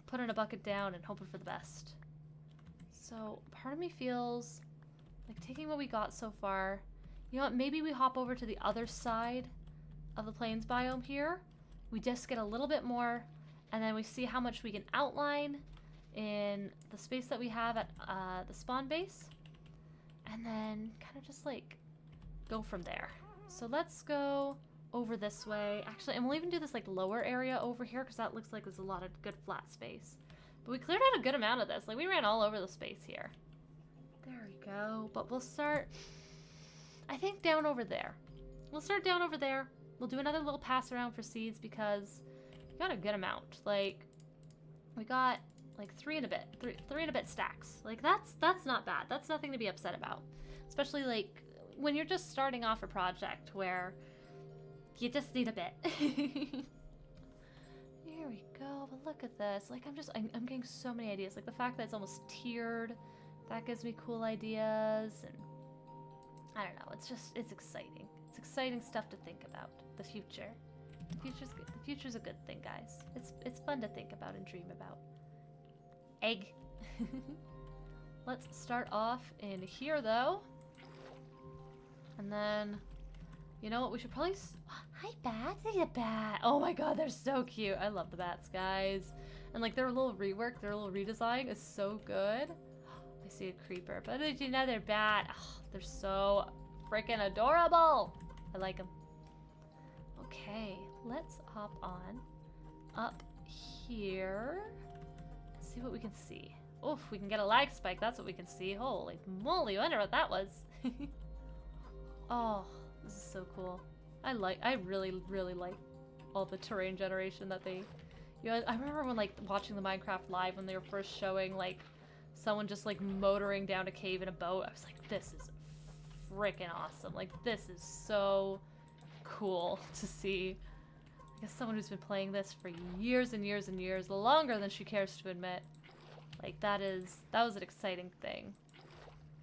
putting a bucket down and hoping for the best. So part of me feels like taking what we got so far, you know what, maybe we hop over to the other side of the plains biome here. We just get a little bit more, and then we see how much we can outline in the space that we have at the spawn base, and then kind of just like go from there. So let's go over this way. Actually, and we'll even do this like lower area over here, because that looks like there's a lot of good flat space. But we cleared out a good amount of this. Like, we ran all over the space here. There we go. But we'll start, I think, down over there. We'll start down over there. We'll do another little pass around for seeds, because we got a good amount. Like, we got like three and a bit stacks. Like, that's not bad. That's nothing to be upset about. Especially like when you're just starting off a project where you just need a bit. Here we go. But look at this. Like, I'm getting so many ideas. Like, the fact that it's almost tiered, that gives me cool ideas. And I don't know. It's exciting. It's exciting stuff to think about. The future. The future's good. The future's a good thing, guys. It's fun to think about and dream about. Egg. Let's start off in here, though. And then, you know what? We should probably... Hi, bats. Look at a bat. Oh my god, they're so cute. I love the bats, guys. And like their little rework, their little redesign is so good. I see a creeper, but there's another bat. Oh, they're so freaking adorable. I like them. Okay, let's hop on up here. See what we can see. Oof, we can get a lag spike. That's what we can see. Holy moly, I wonder what that was. Oh, this is so cool. I really, really like all the terrain generation that they... You know, I remember when, like, watching the Minecraft Live when they were first showing, like, someone just, like, motoring down a cave in a boat. I was like, this is freaking awesome. Like, this is so cool to see. I guess someone who's been playing this for years and years and years, longer than she cares to admit. Like, that was an exciting thing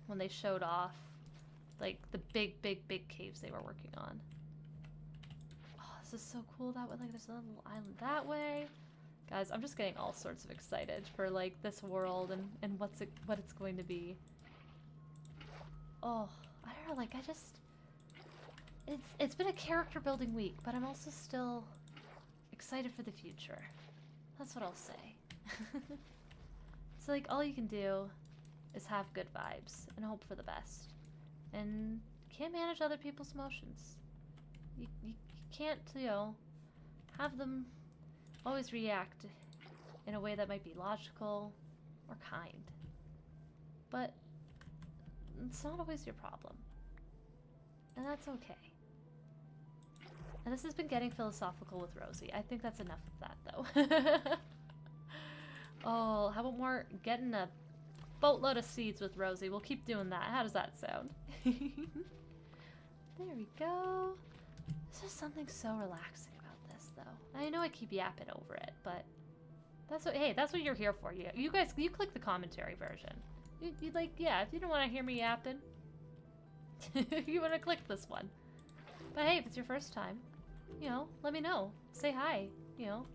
when they showed off, like, the big caves they were working on. is so cool that way. Like, there's another little island that way. Guys, I'm just getting all sorts of excited for, like, this world and what it's going to be. Oh, I don't know, like, I just... It's been a character building week, but I'm also still excited for the future. That's what I'll say. So, like, all you can do is have good vibes and hope for the best. And you can't manage other people's emotions. You can't, you know, have them always react in a way that might be logical or kind. But it's not always your problem. And that's okay. And this has been getting philosophical with Rosie. I think that's enough of that, though. Oh, how about more getting a boatload of seeds with Rosie? We'll keep doing that. How does that sound? There we go. There's just something so relaxing about this, though. I know I keep yapping over it, but that's what, hey, that's what you're here for. You guys, you click the commentary version. You like, yeah, if you don't want to hear me yapping, you want to click this one. But hey, if it's your first time, you know, let me know. Say hi, you know.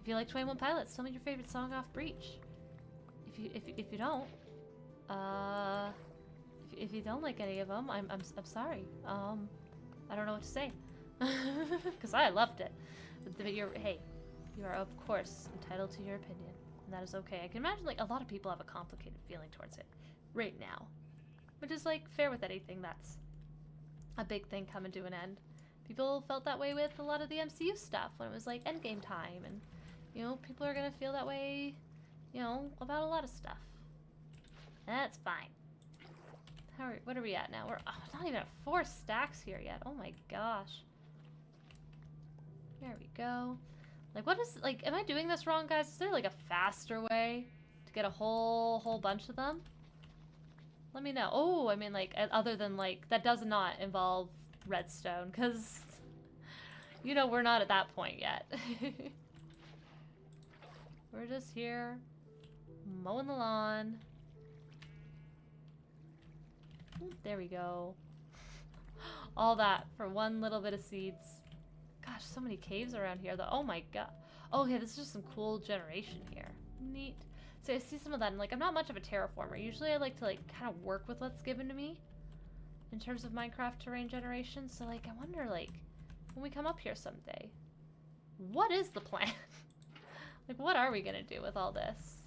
If you like 21 Pilots, tell me your favorite song off Breach. If you don't, if you don't like any of them, I'm sorry. I don't know what to say, because I loved it. But hey, you are of course entitled to your opinion, and that is okay. I can imagine like a lot of people have a complicated feeling towards it right now, which is like fair with anything that's a big thing coming to an end. People felt that way with a lot of the MCU stuff when it was like Endgame time, and you know, people are gonna feel that way, you know, about a lot of stuff. That's fine. What are we at now? We're not even at 4 stacks here yet. Oh my gosh. There we go. Like, what is, like, am I doing this wrong, guys? Is there like a faster way to get a whole bunch of them? Let me know. Oh, I mean, like, other than like, that does not involve redstone, because, you know, we're not at that point yet. We're just here mowing the lawn. There we go. All that for one little bit of seeds. Gosh, so many caves around here though. Oh my god. Oh, okay, this is just some cool generation here. Neat. So I see some of that, and like, I'm not much of a terraformer. Usually I like to like kind of work with what's given to me in terms of Minecraft terrain generation. So like, I wonder like, when we come up here someday, what is the plan? Like, what are we gonna do with all this?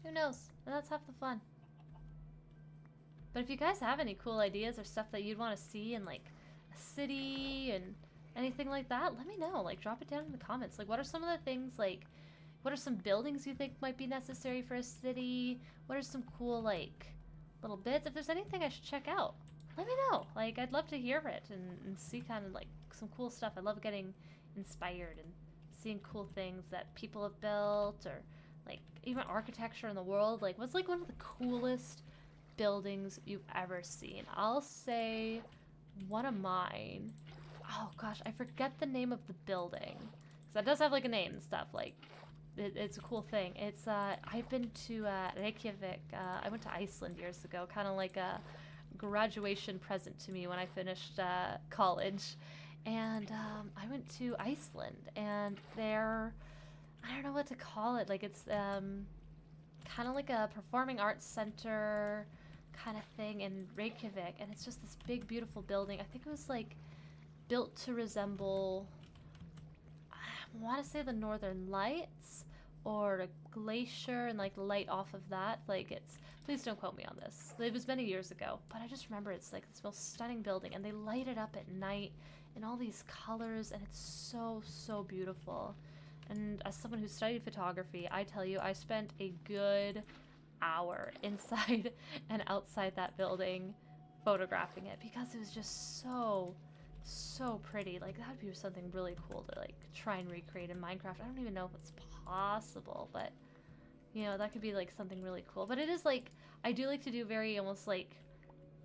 Who knows? And that's half the fun. But if you guys have any cool ideas or stuff that you'd want to see in, like, a city and anything like that, let me know. Like, drop it down in the comments. Like, what are some of the things, like, what are some buildings you think might be necessary for a city? What are some cool, like, little bits? If there's anything I should check out, let me know. Like, I'd love to hear it and see kind of, like, some cool stuff. I love getting inspired and seeing cool things that people have built, or like even architecture in the world. Like, what's like one of the coolest buildings you've ever seen? I'll say one of mine. Oh gosh, I forget the name of the building, because that does have like a name and stuff. Like, it's a cool thing. It's I've been to Reykjavik. I went to Iceland years ago, kind of like a graduation present to me when I finished college. And I went to Iceland, and there, I don't know what to call it. Like, it's kind of like a performing arts center kind of thing in Reykjavik, and it's just this big, beautiful building. I think it was like built to resemble, I want to say the Northern Lights or a glacier, and like light off of that. Like, it's, please don't quote me on this. It was many years ago, but I just remember it's like this most stunning building, and they light it up at night in all these colors, and it's so beautiful. And as someone who studied photography, I tell you, I spent a good hour inside and outside that building photographing it, because it was just so pretty. Like, that would be something really cool to like try and recreate in Minecraft. I don't even know if it's possible, but you know, that could be like something really cool. But it is like, I do like to do very almost like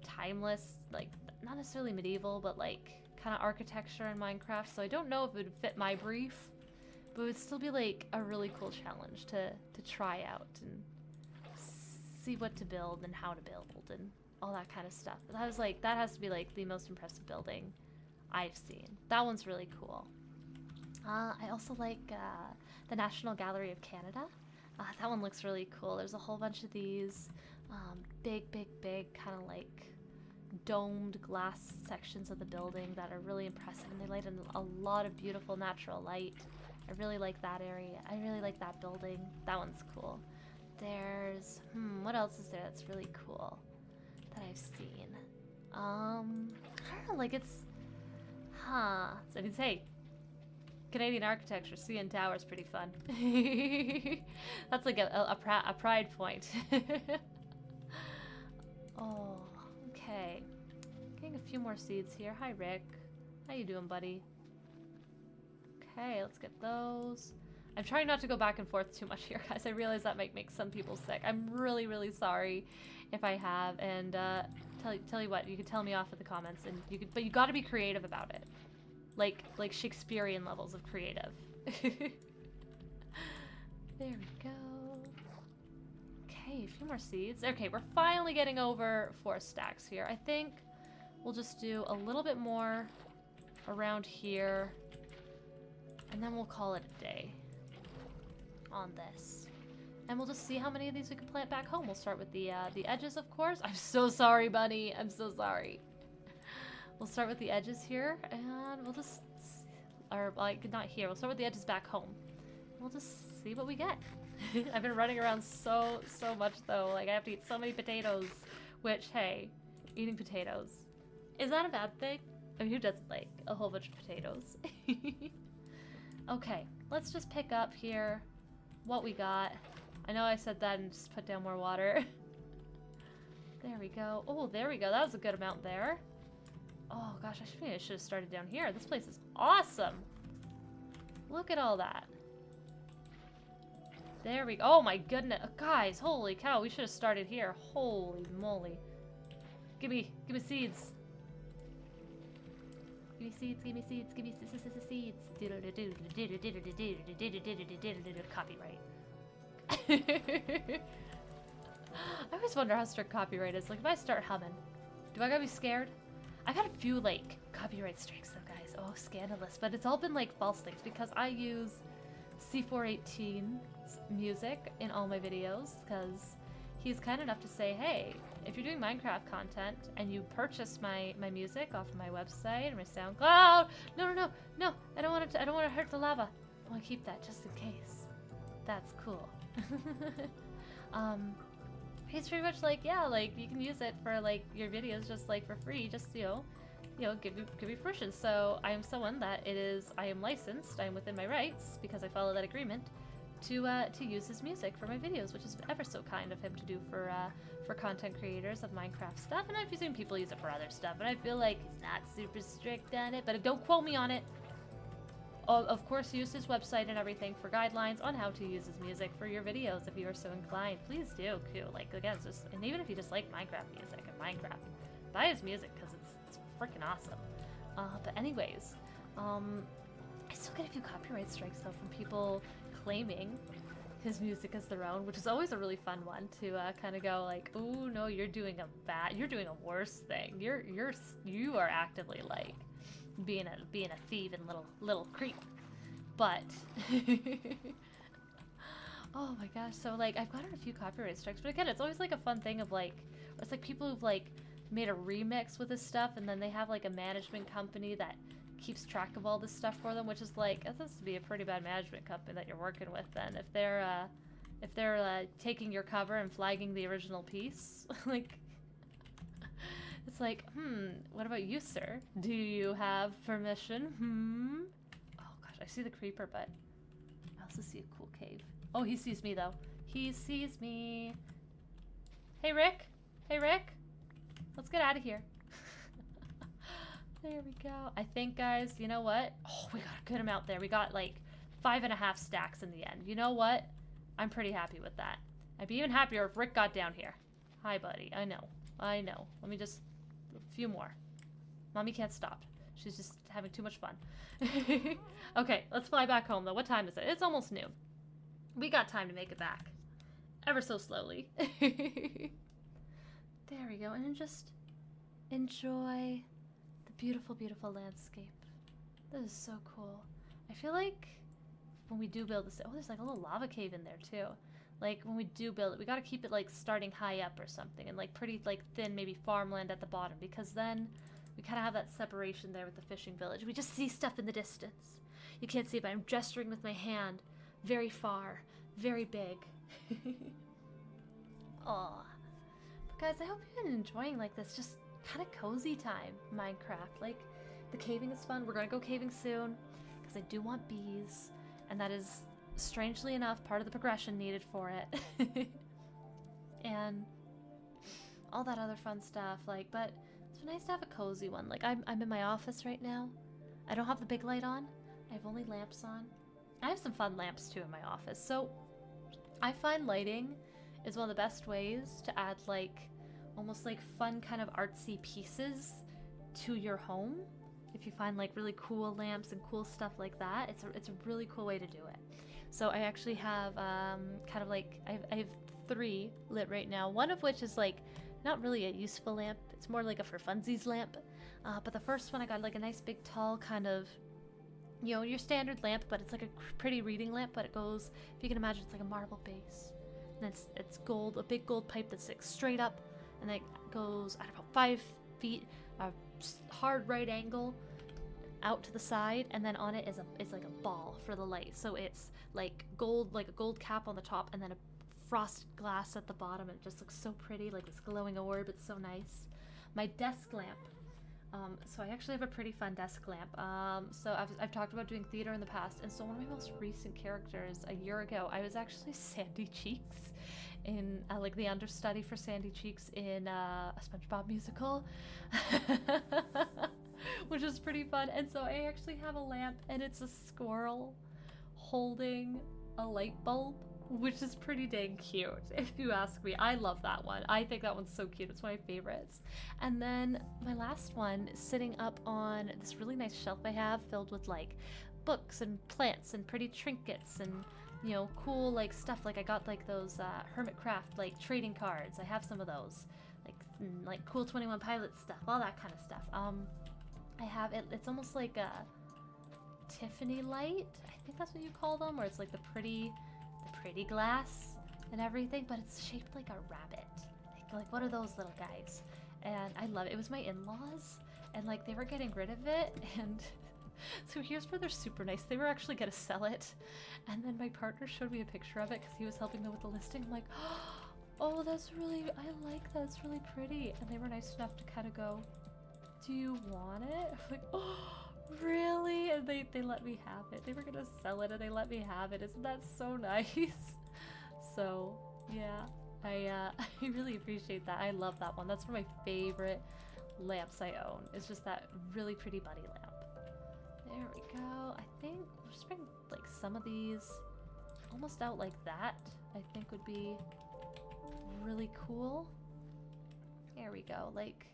timeless, like not necessarily medieval, but like kind of architecture in Minecraft. So I don't know if it would fit my brief, but it would still be like a really cool challenge to try out and see what to build and how to build and all that kind of stuff. But I was like, that has to be like the most impressive building I've seen. That one's really cool. I also like the National Gallery of Canada. That one looks really cool. There's a whole bunch of these big kind of like domed glass sections of the building that are really impressive, and they light in a lot of beautiful natural light. I really like that area. I really like that building. That one's cool. There's, what else is there that's really cool that I've seen? I don't know, like it's, so I can say, Canadian architecture, CN Tower is pretty fun. That's like a pride point. Oh, okay. Getting a few more seeds here. Hi, Rick. How you doing, buddy? Okay, let's get those. I'm trying not to go back and forth too much here, guys. I realize that might make some people sick. I'm really sorry if I have. And tell you what, you can tell me off in the comments, and but you got to be creative about it. Like Shakespearean levels of creative. There we go. Okay, a few more seeds. Okay, we're finally getting over 4 stacks here. I think we'll just do a little bit more around here, and then we'll call it a day on this. And we'll just see how many of these we can plant back home. We'll start with the edges, of course. I'm so sorry, Bunny. I'm so sorry. We'll start with the edges here, and we'll just, or like not here. We'll start with the edges back home. We'll just see what we get. I've been running around so much though. Like I have to eat so many potatoes. Which, hey, eating potatoes, is that a bad thing? I mean, who doesn't like a whole bunch of potatoes? Okay, let's just pick up here what we got. I know I said that and just put down more water. There we go. Oh, there we go. That was a good amount there. Oh gosh, I should have started down here. This place is awesome. Look at all that. There we go. Oh my goodness. Guys, holy cow. We should have started here. Holy moly. Give me seeds. Give me seeds, give me seeds, give me seeds. Copyright. I always wonder how strict copyright is. Like if I start humming, do I gotta be scared? I've had a few like copyright strikes though, guys. Oh, scandalous. But it's all been like false things because I use C418's music in all my videos because he's kind enough to say, hey, if you're doing Minecraft content and you purchase my music off of my website or my SoundCloud, no, I don't want to hurt the lava. I want to keep that just in case. That's cool. He's pretty much like, yeah, like you can use it for like your videos just like for free, just give me permission. So I am someone that I am licensed, I am within my rights because I follow that agreement to use his music for my videos, which is ever so kind of him to do for content creators of Minecraft stuff. And I've seen people use it for other stuff, and I feel like he's not super strict on it, but don't quote me on it. Of course, use his website and everything for guidelines on how to use his music for your videos if you are so inclined. Please do, too. Like, again, it's just, and even if you just like Minecraft music and Minecraft, buy his music because it's freaking awesome. But anyways, I still get a few copyright strikes though from people claiming his music as their own, which is always a really fun one to kind of go like, oh no, you're doing a worse thing. You are actively like being a thief and little creep. But oh my gosh, so like I've gotten a few copyright strikes, but again, it's always like a fun thing of like, it's like people who've like made a remix with this stuff, and then they have like a management company that keeps track of all this stuff for them, which is like, that has to be a pretty bad management company that you're working with then, if they're taking your cover and flagging the original piece. Like, it's like, what about you, sir? Do you have permission? Oh gosh, I see the creeper, but I also see a cool cave. Oh, he sees me though. He sees me. Hey Rick, let's get out of here. There we go. I think, guys, you know what? Oh, we got a good amount there. We got like 5.5 stacks in the end. You know what? I'm pretty happy with that. I'd be even happier if Rick got down here. Hi, buddy. I know. Let me just, a few more. Mommy can't stop. She's just having too much fun. Okay, let's fly back home though. What time is it? It's almost noon. We got time to make it back. Ever so slowly. There we go. And then just enjoy the beautiful, beautiful landscape. This is so cool. I feel like when we do build this, oh, there's like a little lava cave in there too. Like when we do build it, we gotta keep it like starting high up or something, and like pretty like thin, maybe farmland at the bottom, because then we kind of have that separation there with the fishing village. We just see stuff in the distance. You can't see it, but I'm gesturing with my hand, very far, very big. Aw. But guys, I hope you've been enjoying like this just kind of cozy time Minecraft. Like the caving is fun. We're gonna go caving soon because I do want bees, and that is strangely enough part of the progression needed for it. And all that other fun stuff, like, but it's nice to have a cozy one. Like I'm in my office right now. I don't have the big light on. I have only lamps on. I have some fun lamps too in my office. So I find lighting is one of the best ways to add like almost like fun kind of artsy pieces to your home. If you find like really cool lamps and cool stuff like that, it's a really cool way to do it. So I actually have kind of like I have 3 lit right now. One of which is like not really a useful lamp. It's more like a for funsies lamp. But the first one I got like a nice big tall kind of, you know, your standard lamp, but it's like a pretty reading lamp. But it goes, if you can imagine, it's like a marble base, and it's gold, a big gold pipe that sticks straight up, and it goes at about 5 feet, a hard right angle out to the side, and then on it is like a ball for the light. So it's like gold, like a gold cap on the top, and then a frosted glass at the bottom, and it just looks so pretty, like this glowing orb. It's so nice. My desk lamp. So I actually have a pretty fun desk lamp. So I've talked about doing theater in the past, and so one of my most recent characters a year ago, I was actually Sandy Cheeks in like the understudy for Sandy Cheeks in a SpongeBob musical. Which is pretty fun. And so I actually have a lamp, and it's a squirrel holding a light bulb, which is pretty dang cute, if you ask me. I love that one. I think that one's so cute. It's one of my favorites. And then my last one is sitting up on this really nice shelf I have filled with like books and plants and pretty trinkets and, you know, cool like stuff. Like I got like those Hermitcraft like trading cards. I have some of those. Like cool 21 Pilots stuff, all that kind of stuff. I have it, it's almost like a Tiffany light, I think that's what you call them, where it's like the pretty glass and everything, but it's shaped like a rabbit. Like what are those little guys? And I love it. It was my in-laws, and like they were getting rid of it, and so here's where they're super nice. They were actually gonna sell it, and then my partner showed me a picture of it because he was helping them with the listing. I'm like, oh, that's really, I like that. It's really pretty. And they were nice enough to kind of go, do you want it? I'm like, oh, really? And they let me have it. They were gonna sell it and they let me have it. Isn't that so nice? So yeah, I really appreciate that. I love that one. That's one of my favorite lamps I own. It's just that really pretty bunny lamp. There we go. I think we'll just bring like some of these almost out like that. I think would be really cool. There we go. Like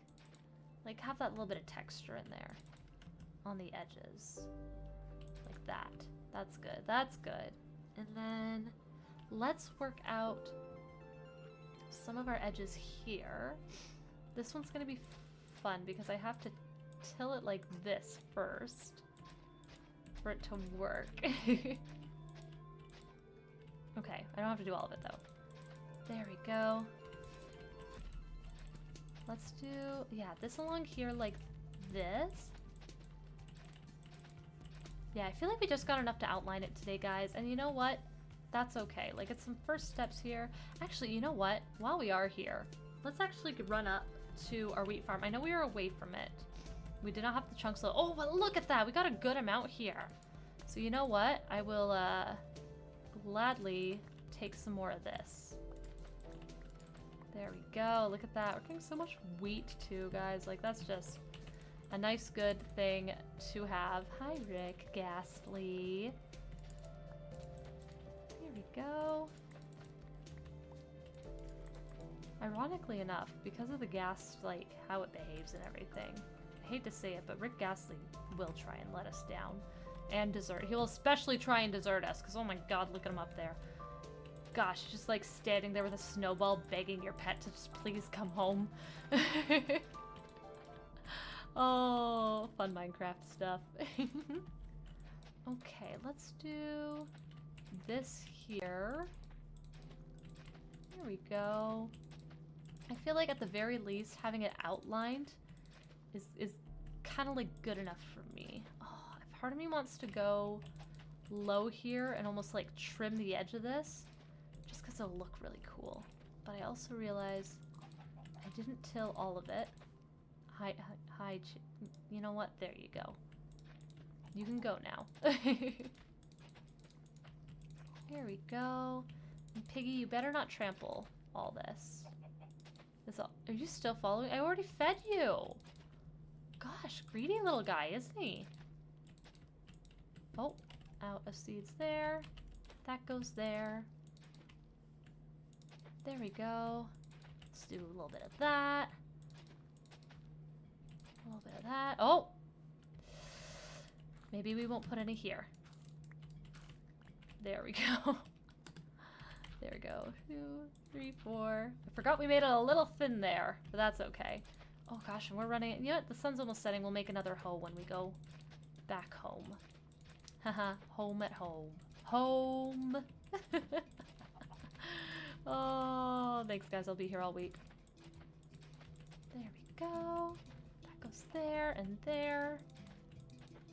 have that little bit of texture in there on the edges. Like that. That's good. That's good. And then let's work out some of our edges here. This one's gonna be fun because I have to till it like this first for it to work. Okay, I don't have to do all of it though. There we go. Let's do, yeah, this along here like this. Yeah, I feel like we just got enough to outline it today, guys. And you know what? That's okay. Like, it's some first steps here. Actually, you know what? While we are here, let's actually run up to our wheat farm. I know we are away from it. We did not have the chunks. Oh, but look at that. We got a good amount here. So you know what? I will gladly take some more of this. There we go. Look at that. We're getting so much wheat too, guys. Like, that's just a nice, good thing to have. Hi, Rick Ghastly. There we go. Ironically enough, because of the gas, like, how it behaves and everything, I hate to say it, but Rick Ghastly will try and let us down. And desert. He will especially try and desert us, because, oh my god, look at him up there. Gosh, just like standing there with a snowball begging your pet to just please come home. Oh, fun Minecraft stuff. Okay, let's do this here. There we go. I feel like at the very least having it outlined is kind of like good enough for me. Oh, if part of me wants to go low here and almost like trim the edge of this, just because it'll look really cool. But I also realize I didn't till all of it. You know what? There you go. You can go now. There we go. And Piggy, you better not trample all this. Are you still following? I already fed you. Gosh, greedy little guy, isn't he? Oh, out of seeds there. That goes there. There we go. Let's do a little bit of that. A little bit of that. Oh! Maybe we won't put any here. There we go. There we go. 2, 3, 4. I forgot we made it a little thin there, but that's okay. Oh gosh, and we're running. You know what? The sun's almost setting. We'll make another hoe when we go back home. Haha, home at home. Home! Oh, thanks guys. I'll be here all week. There we go. That goes there and there.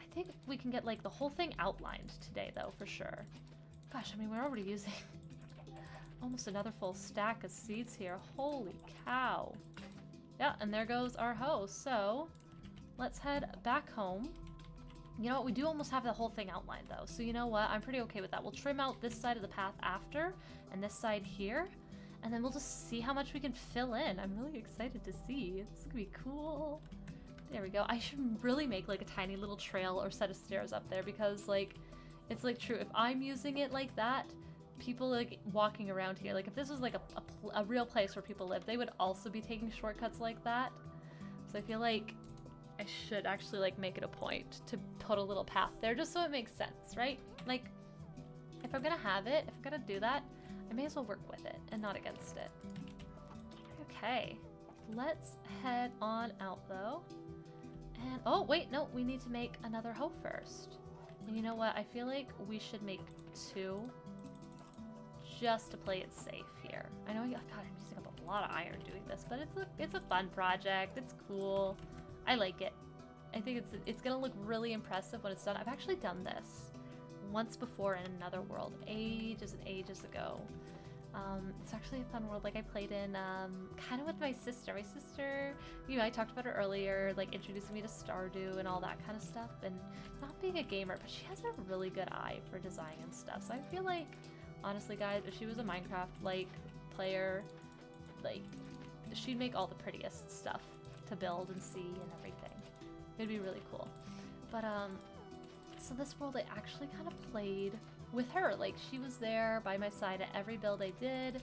I think we can get like the whole thing outlined today though, for sure. Gosh, I mean, we're already using almost another full stack of seeds here. Holy cow. Yeah, and there goes our hoe. So let's head back home. You know what? We do almost have the whole thing outlined though. So you know what? I'm pretty okay with that. We'll trim out this side of the path after and this side here. And then we'll just see how much we can fill in. I'm really excited to see. It's gonna be cool. There we go. I should really make like a tiny little trail or set of stairs up there because like, it's like true. If I'm using it like that, people like walking around here, like if this was like a real place where people live, they would also be taking shortcuts like that. So I feel like I should actually like make it a point to put a little path there just so it makes sense, right? Like if I'm gonna have it, if I'm gonna do that, I may as well work with it and not against it. Okay, let's head on out though. And oh wait, no, we need to make another hoe first. And you know what? I feel like we should make 2 just to play it safe here. I know, God, I'm using up a lot of iron doing this, but it's a fun project. It's cool. I like it. I think it's gonna look really impressive when it's done. I've actually done this once before in another world, ages and ages ago. It's actually a fun world. Like I played in kind of with my sister. My sister, you know, I talked about her earlier, like introducing me to Stardew and all that kind of stuff. And not being a gamer, but she has a really good eye for design and stuff. So I feel like, honestly, guys, if she was a Minecraft like player, like she'd make all the prettiest stuff to build and see and everything. It'd be really cool. But so this world I actually kind of played with her. Like she was there by my side at every build I did,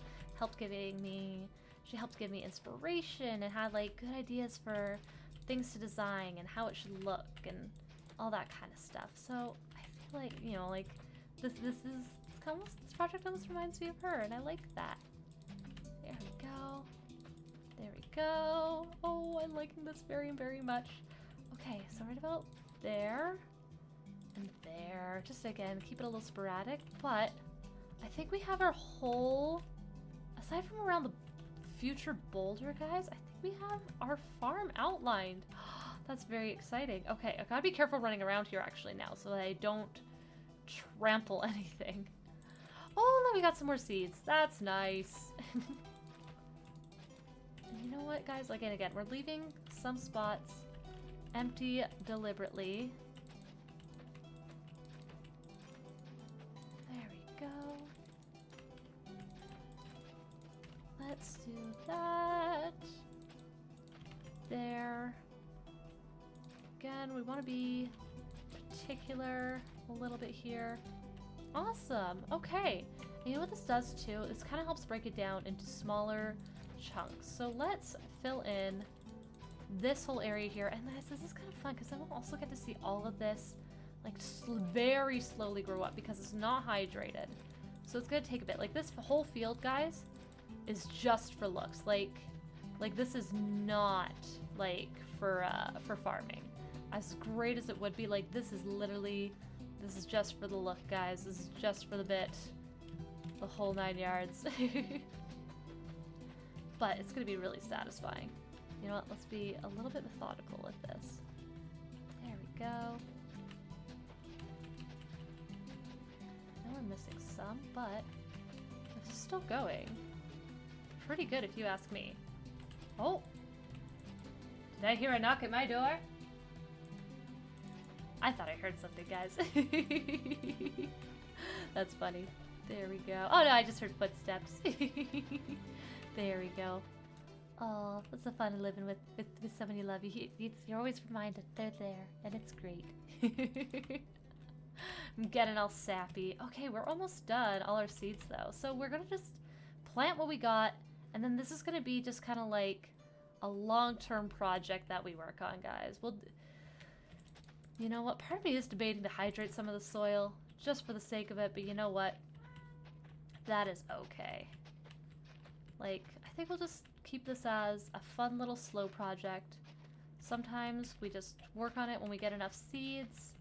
she helped give me inspiration and had like good ideas for things to design and how it should look and all that kind of stuff. So I feel like, you know, like this project almost reminds me of her, and I like that. There we go. There we go. Oh, I'm liking this very, very much. Okay, so right about there and there. Just again, keep it a little sporadic, but I think we have our whole, aside from around the future boulder, guys, I think we have our farm outlined. That's very exciting. Okay, I gotta be careful running around here actually now so that I don't trample anything. Oh, look, we got some more seeds. That's nice. And you know what, guys? Again, we're leaving some spots empty deliberately. There we go. Let's do that. There. Again, we want to be particular a little bit here. Awesome. Okay. And you know what this does too? This kind of helps break it down into smaller chunks. So let's fill in this whole area here. And this is kind of fun because then we'll also get to see all of this like very slowly grow up because it's not hydrated. So it's going to take a bit. Like this whole field, guys, is just for looks. Like Like, this is not, like, for farming. As great as it would be, like, this is literally, this is just for the look, guys. This is just for the bit. The whole 9 yards. But it's gonna be really satisfying. You know what, let's be a little bit methodical with this. There we go. I know we're missing some, but this is still going. Pretty good if you ask me. Oh! Did I hear a knock at my door? I thought I heard something, guys. That's funny. There we go. Oh no, I just heard footsteps. There we go. Oh, that's the fun of living with someone you love. You're always reminded they're there, and it's great. I'm getting all sappy. Okay, we're almost done, all our seeds though. So we're gonna just plant what we got, and then this is gonna be just kind of like a long-term project that we work on, guys. You know what? Part of me is debating to hydrate some of the soil just for the sake of it, but you know what? That is okay. Like, I think we'll just keep this as a fun little slow project. Sometimes we just work on it when we get enough seeds,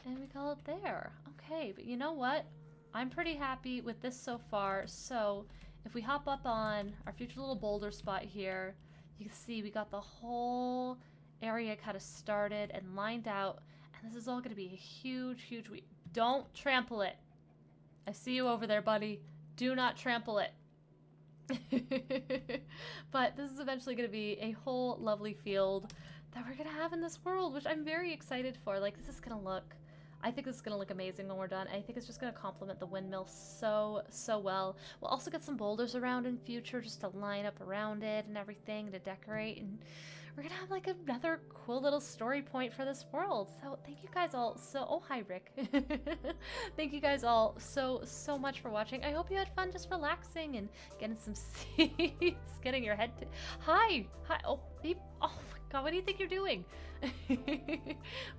and we call it there. Okay, but you know what? I'm pretty happy with this so far, so if we hop up on our future little boulder spot here, you can see we got the whole area kind of started and lined out, and this is all going to be a huge, huge weed. Don't trample it. I see you over there, buddy. Do not trample it. But this is eventually going to be a whole lovely field that we're going to have in this world, which I'm very excited for. Like, this is going to look, I think this is going to look amazing when we're done. I think it's just going to complement the windmill so, so well. We'll also get some boulders around in future just to line up around it and everything to decorate, and we're gonna have like another cool little story point for this world. So thank you guys all oh hi Rick. Thank you guys all so much for watching. I hope you had fun just relaxing and getting some seeds, getting your head hi oh beep. Oh my god, what do you think you're doing?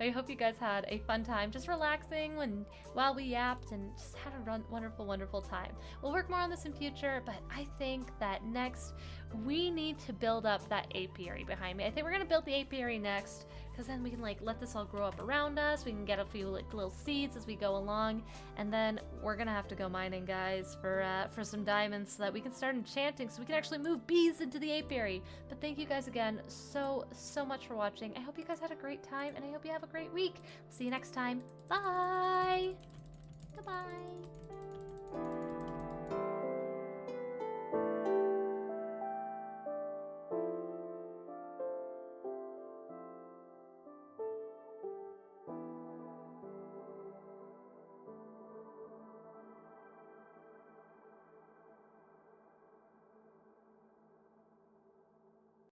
I hope you guys had a fun time just relaxing while we yapped and just had a wonderful time. We'll work more on this in future, but I think that next we need to build up that apiary behind me. I think we're gonna build the apiary next, because then we can like let this all grow up around us. We can get a few like little seeds as we go along, and then we're gonna have to go mining, guys, for some diamonds so that we can start enchanting, so we can actually move bees into the apiary. But thank you guys again so much for watching. I hope you guys had a great time, and I hope you have a great week. See you next time. Bye!